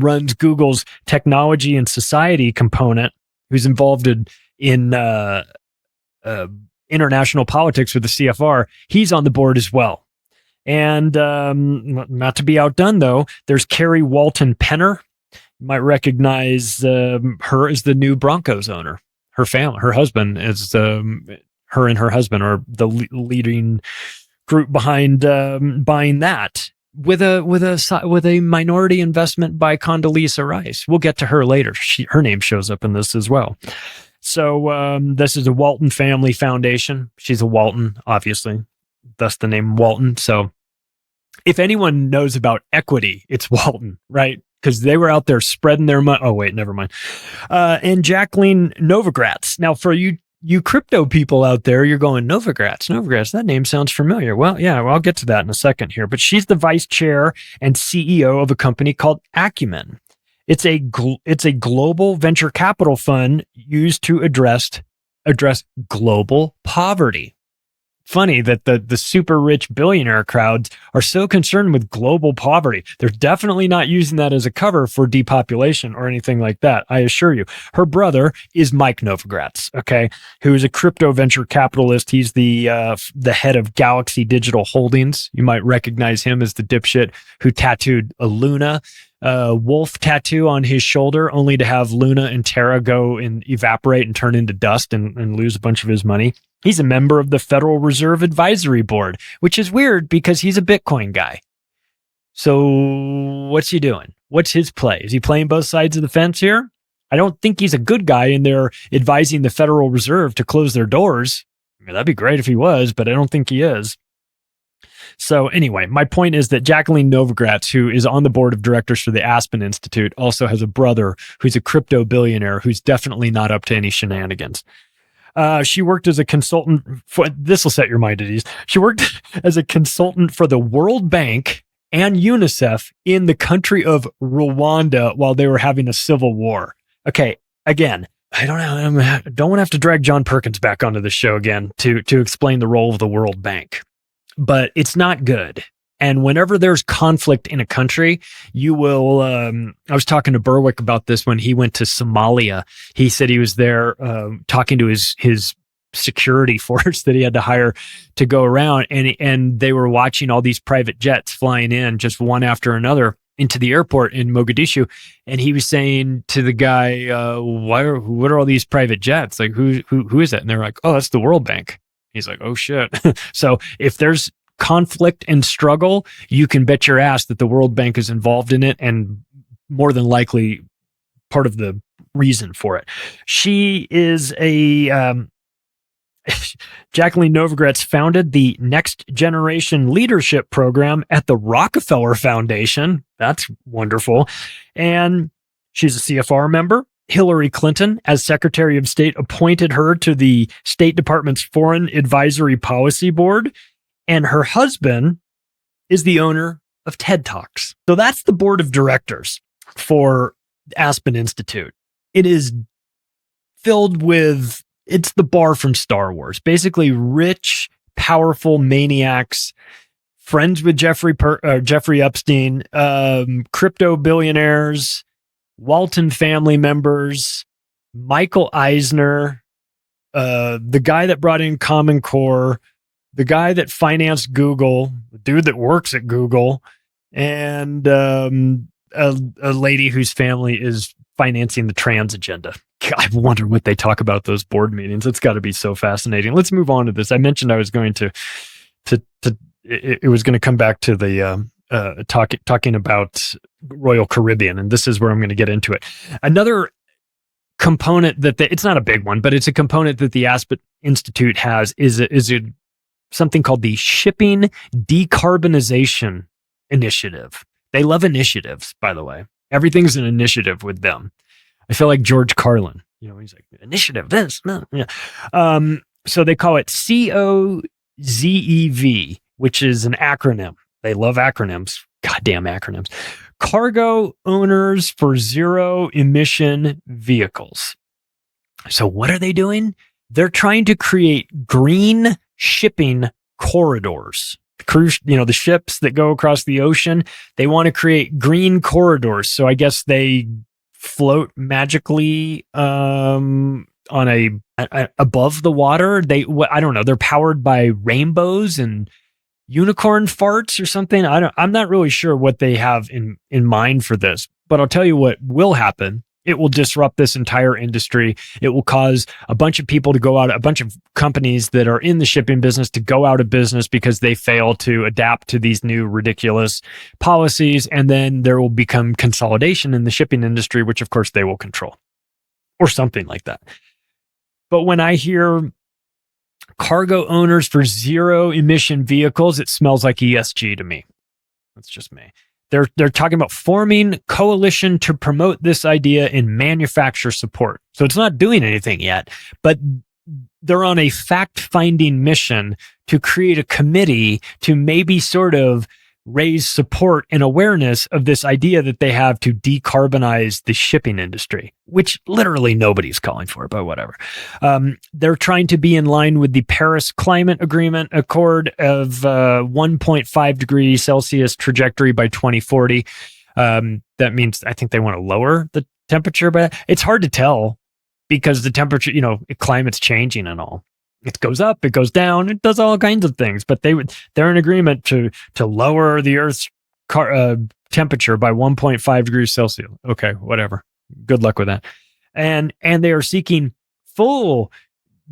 runs Google's technology and society component, who's involved in international politics with the CFR. He's on the board as well. And not to be outdone, though, there's Carrie Walton Penner. You might recognize her as the new Broncos owner. Her family, her husband is her and her husband are the leading group behind buying that with a minority investment by Condoleezza Rice. We'll get to her later. Her name shows up in this as well. So this is a Walton Family Foundation. She's a Walton, obviously, thus the name Walton. So if anyone knows about equity, it's Walton, right? Because they were out there spreading their money. Oh, wait, never mind. And Jacqueline Novogratz. Now, for you crypto people out there, you're going, Novogratz, that name sounds familiar. Well, yeah, I'll get to that in a second here. But she's the vice chair and CEO of a company called Acumen. It's a global venture capital fund used to address global poverty. Funny that the super rich billionaire crowds are so concerned with global poverty. They're definitely not using that as a cover for depopulation or anything like that. I assure you. Her brother is Mike Novogratz, okay, who is a crypto venture capitalist. He's the head of Galaxy Digital Holdings. You might recognize him as the dipshit who tattooed a Luna wolf tattoo on his shoulder, only to have Luna and Terra go and evaporate and turn into dust and lose a bunch of his money. He's a member of the Federal Reserve Advisory Board, which is weird because he's a Bitcoin guy. So what's he doing? What's his play? Is he playing both sides of the fence here? I don't think he's a good guy in there advising the Federal Reserve to close their doors. I mean, that'd be great if he was, but I don't think he is. So anyway, my point is that Jacqueline Novogratz, who is on the board of directors for the Aspen Institute, also has a brother who's a crypto billionaire who's definitely not up to any shenanigans. She worked as a consultant for, this will set your mind at ease. She worked as a consultant for the World Bank and UNICEF in the country of Rwanda while they were having a civil war. Okay, again, I don't want to have to drag John Perkins back onto the show again to explain the role of the World Bank, but it's not good. And whenever there's conflict in a country, you will, I was talking to Berwick about this when he went to Somalia. He said he was there talking to his security force that he had to hire to go around. And they were watching all these private jets flying in just one after another into the airport in Mogadishu. And he was saying to the guy, what are all these private jets? Like, who is it? And they're like, oh, that's the World Bank. He's like, oh, shit. So if there's conflict and struggle, you can bet your ass that the World Bank is involved in it and more than likely part of the reason for it. She is Jacqueline Novogratz founded the Next Generation Leadership Program at the Rockefeller Foundation. That's wonderful. And she's a CFR member. Hillary Clinton, as Secretary of State, appointed her to the State Department's Foreign Advisory Policy Board. And her husband is the owner of TED Talks. So that's the board of directors for Aspen Institute. It is filled with, it's the bar from Star Wars. Basically rich, powerful maniacs, friends with Jeffrey Epstein, crypto billionaires, Walton family members, Michael Eisner, the guy that brought in Common Core, the guy that financed Google, the dude that works at Google, and a lady whose family is financing the trans agenda. I wonder what they talk about at those board meetings. It's got to be so fascinating. Let's move on to this. I mentioned I was going to it was going to come back to the talking about Royal Caribbean, and this is where I'm going to get into it. Another component that it's not a big one, but it's a component that the Aspen Institute has is something called the Shipping Decarbonization Initiative. They love initiatives, by the way. Everything's an initiative with them. I feel like George Carlin. You know, he's like, initiative, this, no. Yeah. So they call it COZEV, which is an acronym. They love acronyms. Goddamn acronyms. Cargo Owners for Zero Emission Vehicles. So what are they doing? They're trying to create green shipping corridors. The ships that go across the ocean, they want to create green corridors. So I guess they float magically on a above the water. I don't know. They're powered by rainbows and unicorn farts or something. I'm not really sure what they have in mind for this, but I'll tell you what will happen. It will disrupt this entire industry. It will cause a bunch of people to go out, a bunch of companies that are in the shipping business to go out of business because they fail to adapt to these new ridiculous policies. And then there will become consolidation in the shipping industry, which of course they will control or something like that. But when I hear cargo owners for zero emission vehicles, it smells like ESG to me. That's just me. They're talking about forming coalition to promote this idea in manufacturer support. So it's not doing anything yet, but they're on a fact-finding mission to create a committee to maybe sort of raise support and awareness of this idea that they have to decarbonize the shipping industry, which literally nobody's calling for, but whatever. They're trying to be in line with the Paris Climate Agreement Accord of 1.5 degrees Celsius trajectory by 2040. That means I think they want to lower the temperature, but it's hard to tell because the temperature, climate's changing and all. It goes up, it goes down, it does all kinds of things, but they're in agreement to lower the Earth's temperature by 1.5 degrees Celsius. Okay, whatever. Good luck with that. And they are seeking full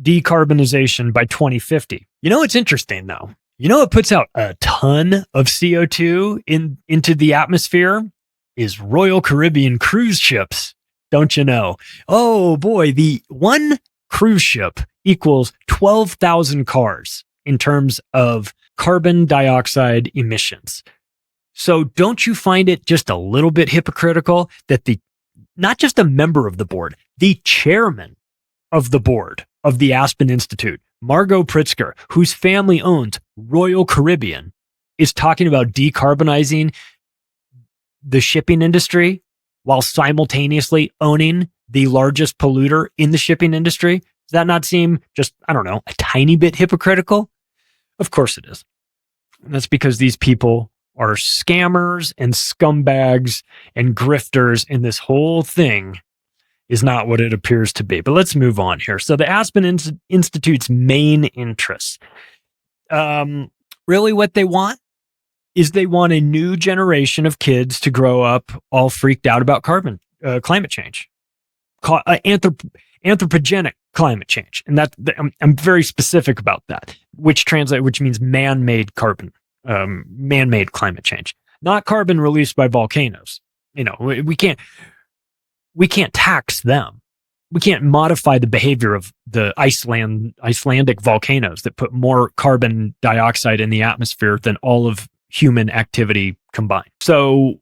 decarbonization by 2050. It's interesting though. It puts out a ton of CO2 into the atmosphere is Royal Caribbean cruise ships. Don't you know? Oh boy, the one cruise ship equals 12,000 cars in terms of carbon dioxide emissions. So don't you find it just a little bit hypocritical that not just a member of the board, the chairman of the board of the Aspen Institute, Margot Pritzker, whose family owns Royal Caribbean, is talking about decarbonizing the shipping industry while simultaneously owning the largest polluter in the shipping industry? Does that not seem just, a tiny bit hypocritical? Of course it is. And that's because these people are scammers and scumbags and grifters, and this whole thing is not what it appears to be. But let's move on here. So the Aspen Institute's main interests, really what they want is they want a new generation of kids to grow up all freaked out about climate change, anthropogenic climate change. And I'm very specific about that, which means man-made climate change, not carbon released by volcanoes. We can't tax them. We can't modify the behavior of the Icelandic volcanoes that put more carbon dioxide in the atmosphere than all of human activity combined. So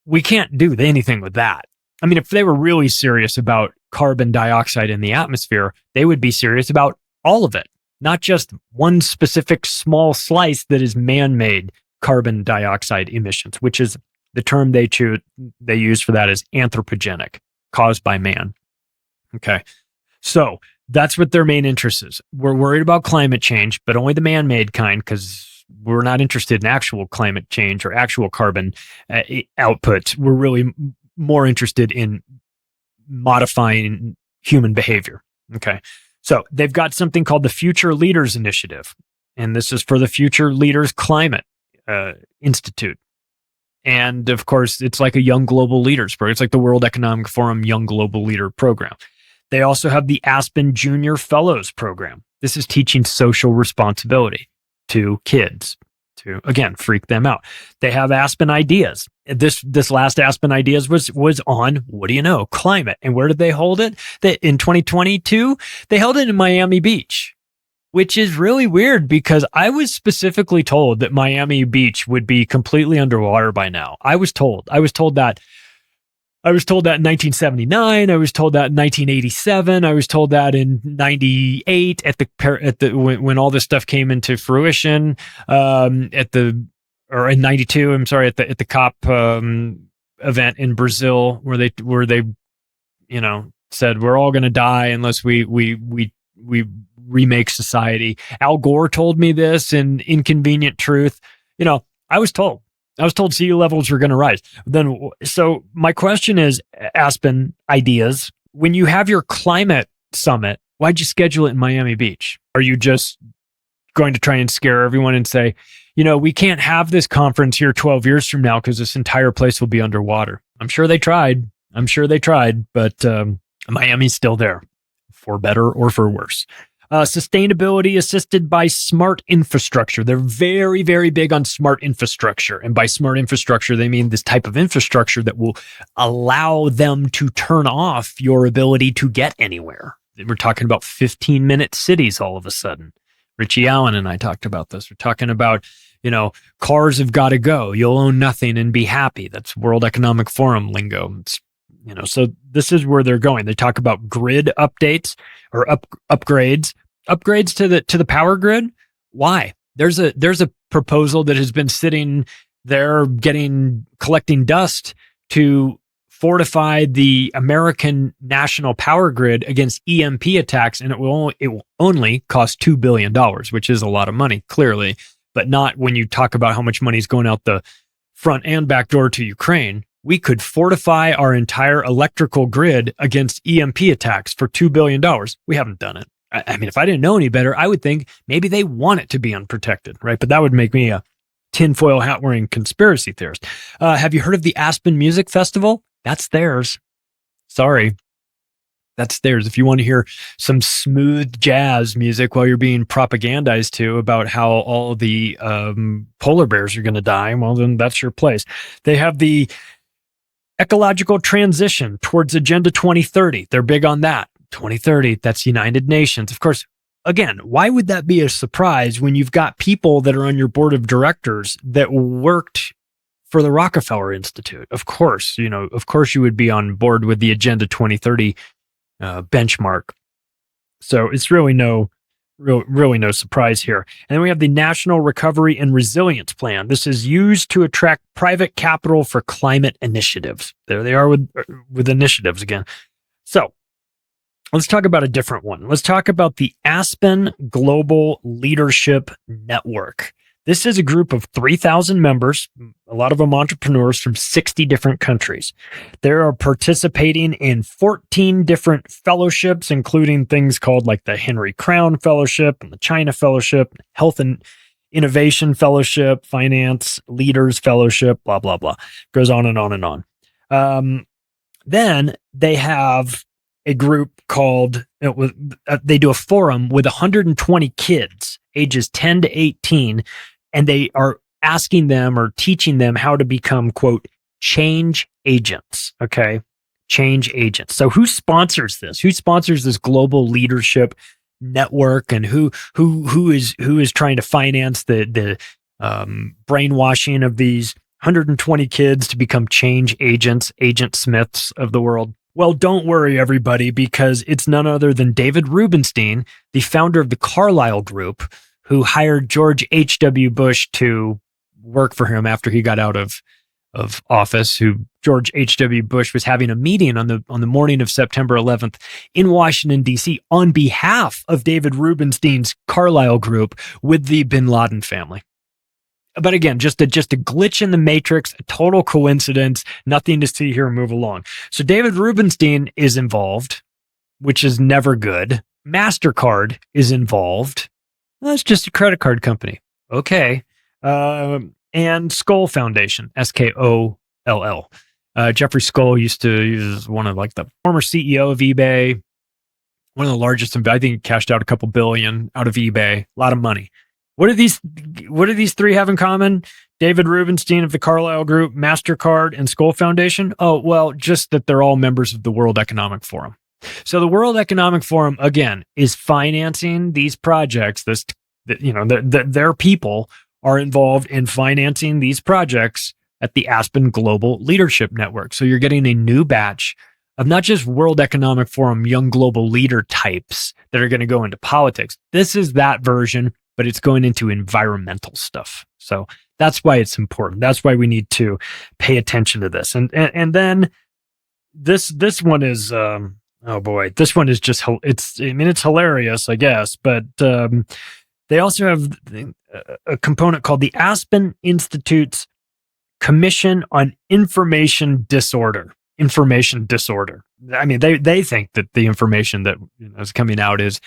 we can't do anything with that. If they were really serious about carbon dioxide in the atmosphere, they would be serious about all of it, not just one specific small slice that is man-made carbon dioxide emissions, which is the term they use for that is anthropogenic, caused by man. Okay. So that's what their main interest is. We're worried about climate change, but only the man-made kind, because we're not interested in actual climate change or actual carbon output. We're really more interested in modifying human behavior. Okay. So they've got something called the Future Leaders Initiative. And this is for the Future Leaders Climate Institute. And of course, it's like a Young Global Leaders program. It's like the World Economic Forum Young Global Leader program. They also have the Aspen Junior Fellows program. This is teaching social responsibility to kids to, again, freak them out. They have Aspen Ideas. This last Aspen Ideas was on, what do you know, climate. And where did they hold it? In 2022, they held it in Miami Beach, which is really weird because I was specifically told that Miami Beach would be completely underwater by now. I was told that in 1979. I was told that in 1987. I was told that in 98 when all this stuff came into fruition. Or in 92. I'm sorry, at the COP event in Brazil, where they said we're all going to die unless we remake society. Al Gore told me this in Inconvenient Truth. I was told sea levels were going to rise. So my question is, Aspen Ideas, when you have your climate summit, why'd you schedule it in Miami Beach? Are you just going to try and scare everyone and say, we can't have this conference here 12 years from now because this entire place will be underwater? I'm sure they tried, but Miami's still there, for better or for worse. Sustainability assisted by smart infrastructure. They're very, very big on smart infrastructure. And by smart infrastructure, they mean this type of infrastructure that will allow them to turn off your ability to get anywhere. We're talking about 15-minute cities all of a sudden. Richie Allen and I talked about this. We're talking about, cars have got to go. You'll own nothing and be happy. That's World Economic Forum lingo. So this is where they're going. They talk about grid updates or upgrades to the power grid. Why? There's a proposal that has been sitting there collecting dust to fortify the American national power grid against EMP attacks, and it will only cost $2 billion, which is a lot of money, clearly, but not when you talk about how much money is going out the front and back door to Ukraine. We could fortify our entire electrical grid against EMP attacks for $2 billion. We haven't done it. I mean, if I didn't know any better, I would think maybe they want it to be unprotected, right? But that would make me a tinfoil hat wearing conspiracy theorist. Have you heard of the Aspen Music Festival? That's theirs. Sorry. That's theirs. If you want to hear some smooth jazz music while you're being propagandized to about how all the polar bears are going to die, well, then that's your place. They have the ecological transition towards Agenda 2030. They're big on that. 2030, that's United Nations. Of course, again, why would that be a surprise when you've got people that are on your board of directors that worked for the Rockefeller Institute? Of course, you would be on board with the Agenda 2030 benchmark. So it's really no surprise here. And then we have the National Recovery and Resilience Plan. This is used to attract private capital for climate initiatives. There they are with initiatives again. So let's talk about a different one. Let's talk about the Aspen Global Leadership Network. This is a group of 3,000 members, a lot of them entrepreneurs from 60 different countries. They are participating in 14 different fellowships, including things called like the Henry Crown Fellowship and the China Fellowship, Health and Innovation Fellowship, Finance Leaders Fellowship, blah, blah, blah. Goes on and on and on. Then they have a group called, they do a forum with 120 kids, ages 10 to 18, and they are asking them or teaching them how to become, quote, change agents. Okay. Change agents. So who sponsors this? Who sponsors this global leadership network, and who is trying to finance the brainwashing of these 120 kids to become change agents, Agent Smiths of the world? Well, don't worry, everybody, because it's none other than David Rubenstein, the founder of the Carlyle Group, who hired George H.W. Bush to work for him after he got out of office. Who George H.W. Bush was having a meeting on the morning of September 11th in Washington, D.C. on behalf of David Rubenstein's Carlyle Group with the Bin Laden family. But again, just a glitch in the matrix, a total coincidence, nothing to see here, move along. So David Rubenstein is involved, which is never good. MasterCard is involved. Well, it's just a credit card company. Okay. And Skoll Foundation, S-K-O-L-L. Jeffrey Skoll is one of like the former CEO of eBay, one of the largest, I think he cashed out a couple billion out of eBay, a lot of money. What do these three have in common? David Rubenstein of the Carlyle Group, MasterCard, and Skoll Foundation? Oh, well, just that they're all members of the World Economic Forum. So the World Economic Forum, again, is financing these projects. Their people are involved in financing these projects at the Aspen Global Leadership Network. So you're getting a new batch of not just World Economic Forum young global leader types that are going to go into politics. This is that version, but it's going into environmental stuff. So that's why it's important. That's why we need to pay attention to this. And then this one is Oh boy, this one is just, it's hilarious, I guess, but they also have a component called the Aspen Institute's Commission on Information Disorder. I mean, they think that the information that is coming out is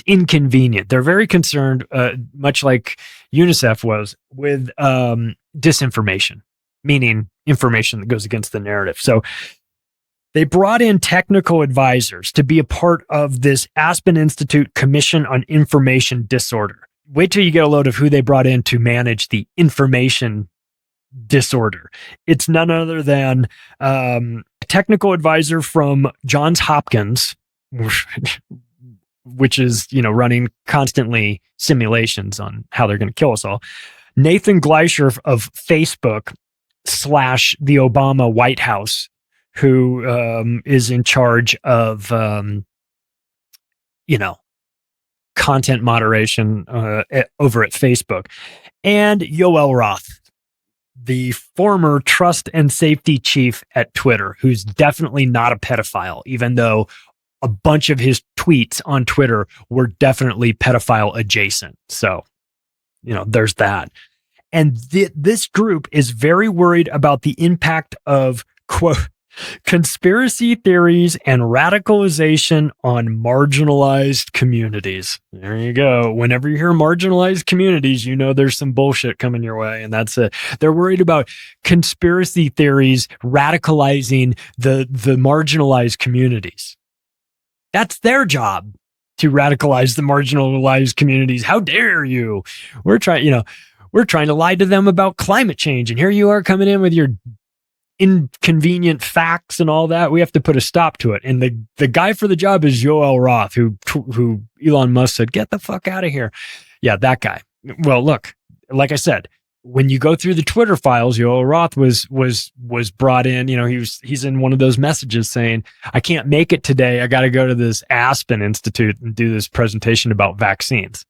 inconvenient. They're very concerned, much like UNICEF was, with disinformation, meaning information that goes against the narrative. So they brought in technical advisors to be a part of this Aspen Institute Commission on Information Disorder. Wait till you get a load of who they brought in to manage the information disorder. It's none other than a technical advisor from Johns Hopkins, which is, running constantly simulations on how they're going to kill us all. Nathan Gleicher of Facebook / the Obama White House, who is in charge of, content moderation over at Facebook. And Yoel Roth, the former trust and safety chief at Twitter, who's definitely not a pedophile, even though a bunch of his tweets on Twitter were definitely pedophile adjacent. So, there's that. And this group is very worried about the impact of, quote, conspiracy theories and radicalization on marginalized communities. There you go. Whenever you hear marginalized communities, there's some bullshit coming your way, and that's it. They're worried about conspiracy theories radicalizing the marginalized communities. That's their job, to radicalize the marginalized communities. How dare you? We're trying to lie to them about climate change, and here you are coming in with your inconvenient facts and all that. We have to put a stop to it. And the guy for the job is Yoel Roth, who Elon Musk said, get the fuck out of here. Yeah, that guy. Well, look, like I said, when you go through the Twitter files, Yoel Roth was brought in. He's in one of those messages saying, I can't make it today. I got to go to this Aspen Institute and do this presentation about vaccines.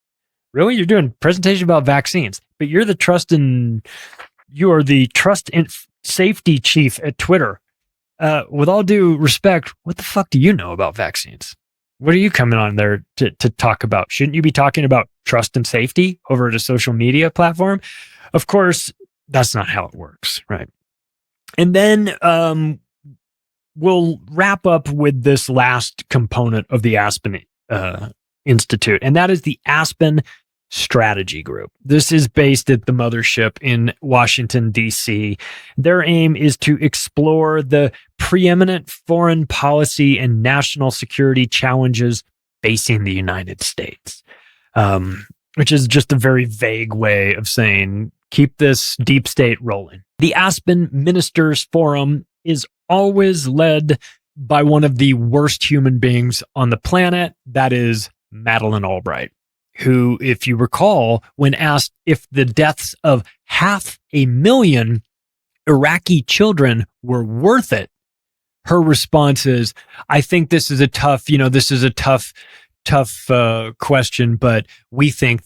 Really? You're doing a presentation about vaccines, but you are the trust and safety chief at Twitter. With all due respect, what the fuck do you know about vaccines? What are you coming on there to talk about? Shouldn't you be talking about trust and safety over at a social media platform? Of course, that's not how it works, right? And then we'll wrap up with this last component of the Aspen Institute, and that is the Aspen Strategy Group. This is based at the mothership in Washington, D.C. Their aim is to explore the preeminent foreign policy and national security challenges facing the United States, which is just a very vague way of saying, keep this deep state rolling. The Aspen Ministers Forum is always led by one of the worst human beings on the planet. That is Madeleine Albright, who, if you recall, when asked if the deaths of 500,000 Iraqi children were worth it, her response is, I think this is a tough question, but we think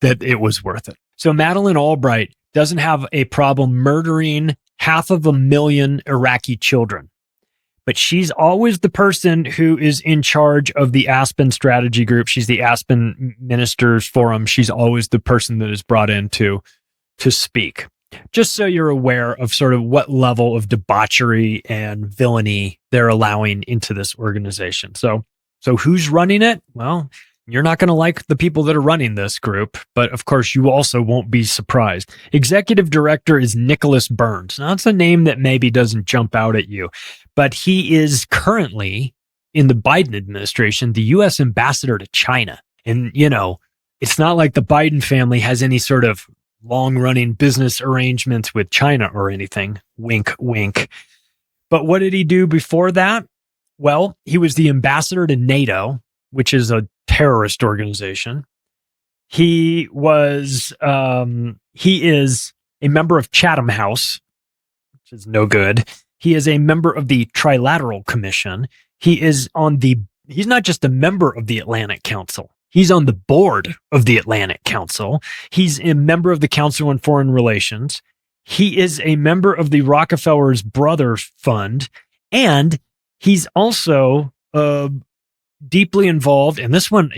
that it was worth it. So Madeleine Albright doesn't have a problem murdering 500,000 Iraqi children, but she's always the person who is in charge of the Aspen Strategy Group. She's the Aspen Ministers Forum. She's always the person that is brought in to speak. Just so you're aware of sort of what level of debauchery and villainy they're allowing into this organization. So who's running it? Well, you're not going to like the people that are running this group, but of course you also won't be surprised. Executive Director is Nicholas Burns. Now, that's a name that maybe doesn't jump out at you, but he is currently in the Biden administration, the U.S. ambassador to China. And, it's not like the Biden family has any sort of long-running business arrangements with China or anything. Wink, wink. But what did he do before that? Well, he was the ambassador to NATO, which is a terrorist organization. He is a member of Chatham House, which is no good. He is a member of the Trilateral Commission. He's not just a member of the Atlantic Council. He's on the board of the Atlantic Council. He's a member of the Council on Foreign Relations. He is a member of the Rockefeller's Brothers Fund. And he's also deeply involved, and this one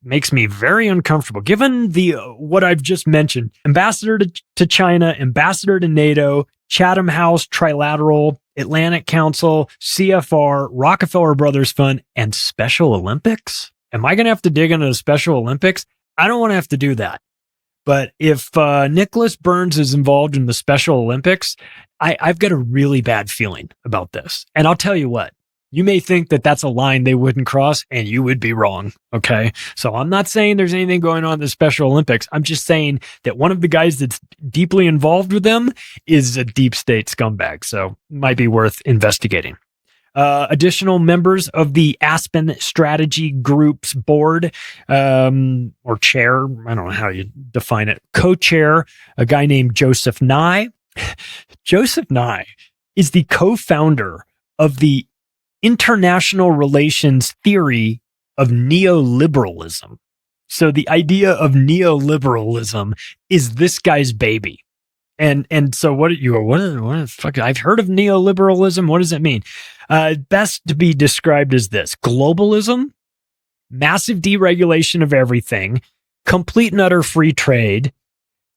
makes me very uncomfortable. Given the what I've just mentioned, ambassador to China, ambassador to NATO, Chatham House, Trilateral, Atlantic Council, CFR, Rockefeller Brothers Fund, and Special Olympics. Am I going to have to dig into the Special Olympics? I don't want to have to do that. But if Nicholas Burns is involved in the Special Olympics, I've got a really bad feeling about this. And I'll tell you what, you may think that that's a line they wouldn't cross, and you would be wrong. Okay. So I'm not saying there's anything going on in the Special Olympics. I'm just saying that one of the guys that's deeply involved with them is a deep state scumbag. So it might be worth investigating. Additional members of the Aspen Strategy Group's board, or chair, I don't know how you define it, co-chair, a guy named Joseph Nye. Joseph Nye is the co-founder of the international relations theory of neoliberalism. So the idea of neoliberalism is this guy's baby. And so what the fuck? I've heard of neoliberalism. What does it mean? Best to be described as this: globalism, massive deregulation of everything, complete and utter free trade,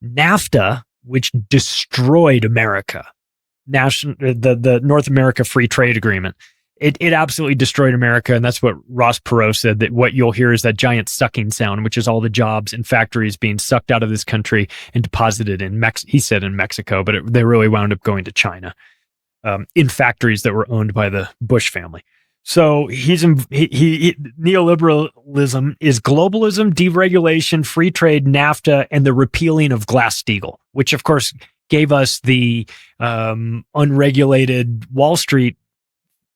NAFTA, which destroyed America, the North America Free Trade Agreement. It absolutely destroyed America, and that's what Ross Perot said, that what you'll hear is that giant sucking sound, which is all the jobs and factories being sucked out of this country and deposited in he said in Mexico, but they really wound up going to China, in factories that were owned by the Bush family. So neoliberalism is globalism, deregulation, free trade, NAFTA, and the repealing of Glass-Steagall, which of course gave us the unregulated Wall Street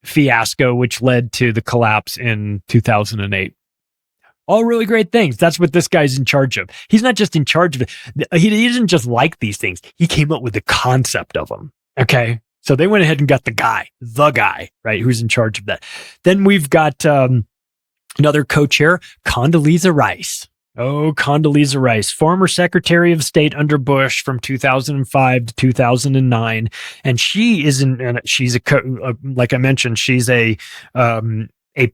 fiasco, which led to the collapse in 2008. All really great things. That's what this guy's in charge of. He's not just in charge of it. He doesn't just like these things. He came up with the concept of them. Okay. So they went ahead and got the guy, right, who's in charge of that. Then we've got another co-chair, Condoleezza Rice. Oh, Condoleezza Rice, former Secretary of State under Bush from 2005 to 2009. And she she's like I mentioned, she's a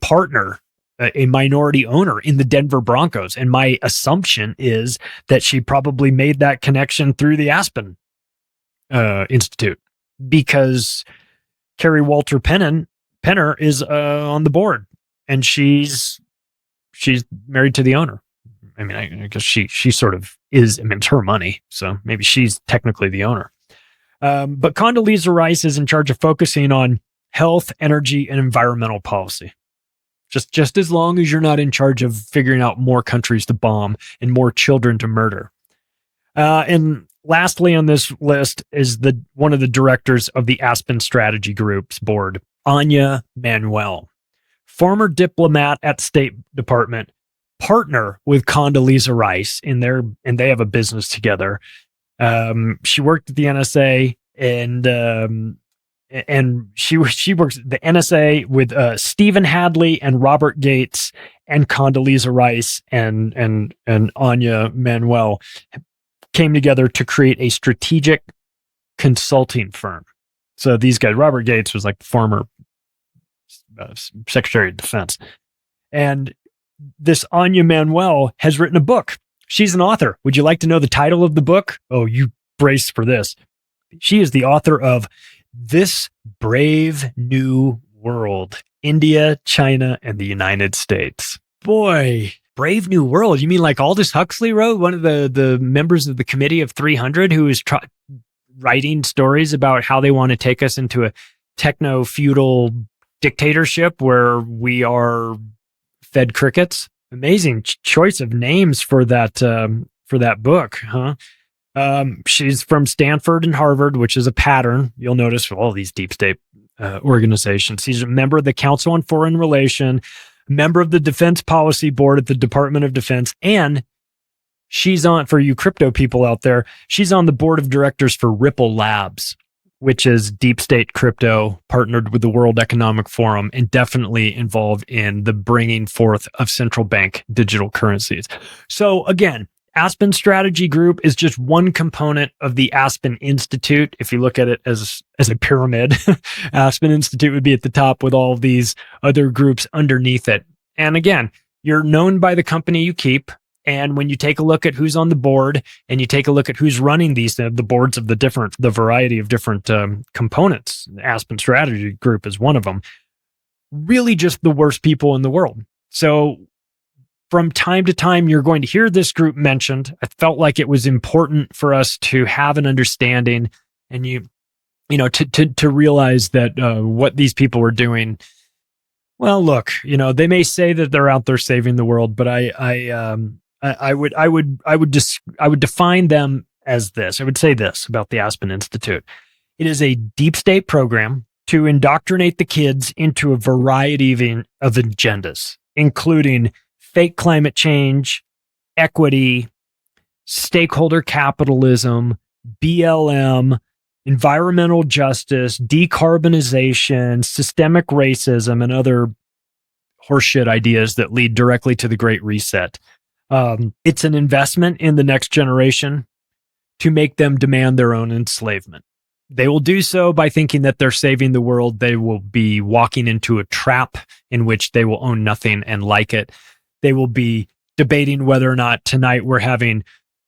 partner, a minority owner in the Denver Broncos. And my assumption is that she probably made that connection through the Aspen Institute, because Carrie Walter Penner is on the board, and she's married to the owner. I mean, I guess she sort of is. I mean, it's her money, so maybe she's technically the owner. But Condoleezza Rice is in charge of focusing on health, energy, and environmental policy. Just as long as you're not in charge of figuring out more countries to bomb and more children to murder. And lastly on this list is one of the directors of the Aspen Strategy Group's board, Anya Manuel, former diplomat at State Department, partner with Condoleezza Rice and they have a business together. She worked at the NSA and she works at the NSA with Stephen Hadley and Robert Gates, and Condoleezza Rice and Anya Manuel came together to create a strategic consulting firm. So these guys, Robert Gates was like the former Secretary of Defense, and this Anya Manuel has written a book. She's an author. Would you like to know the title of the book? Oh, you brace for this. She is the author of This Brave New World, India, China, and the United States. Boy, Brave New World. You mean like Aldous Huxley wrote, one of the members of the Committee of 300, who is writing stories about how they want to take us into a techno-feudal dictatorship where we are fed crickets? Amazing choice of names for that book, huh? She's from Stanford and Harvard, which is a pattern you'll notice for all these deep state organizations. She's a member of the Council on Foreign Relations, member of the Defense Policy Board at the Department of Defense, and she's on, for you crypto people out there, she's on the board of directors for Ripple Labs, which is deep state crypto, partnered with the World Economic Forum, and definitely involved in the bringing forth of central bank digital currencies. So again, Aspen Strategy Group is just one component of the Aspen Institute. If you look at it as a pyramid, Aspen Institute would be at the top with all of these other groups underneath it. And again, you're known by the company you keep. And when you take a look at who's on the board and you take a look at who's running the boards of the variety of different components, Aspen Strategy Group is one of them, really just the worst people in the world. So from time to time, you're going to hear this group mentioned. I felt like it was important for us to have an understanding and to realize that what these people are doing. Well, look, they may say that they're out there saving the world, but I would define them as this. I would say this about the Aspen Institute. It is a deep state program to indoctrinate the kids into a variety of agendas, including fake climate change, equity, stakeholder capitalism, BLM, environmental justice, decarbonization, systemic racism, and other horseshit ideas that lead directly to the Great Reset. It's an investment in the next generation to make them demand their own enslavement. They will do so by thinking that they're saving the world. They will be walking into a trap in which they will own nothing and like it. They will be debating whether or not tonight we're having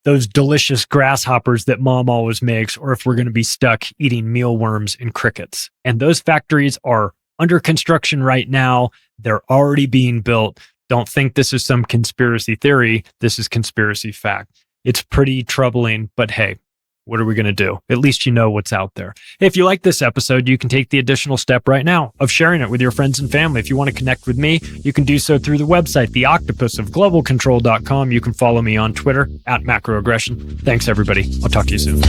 those delicious grasshoppers that mom always makes, or if we're going to be stuck eating mealworms and crickets. And those factories are under construction right now. They're already being built. Don't think this is some conspiracy theory. This is conspiracy fact. It's pretty troubling, but hey, what are we going to do? At least you know what's out there. If you like this episode, you can take the additional step right now of sharing it with your friends and family. If you want to connect with me, you can do so through the website, theoctopusofglobalcontrol.com. You can follow me on Twitter @macroaggression. Thanks, everybody. I'll talk to you soon.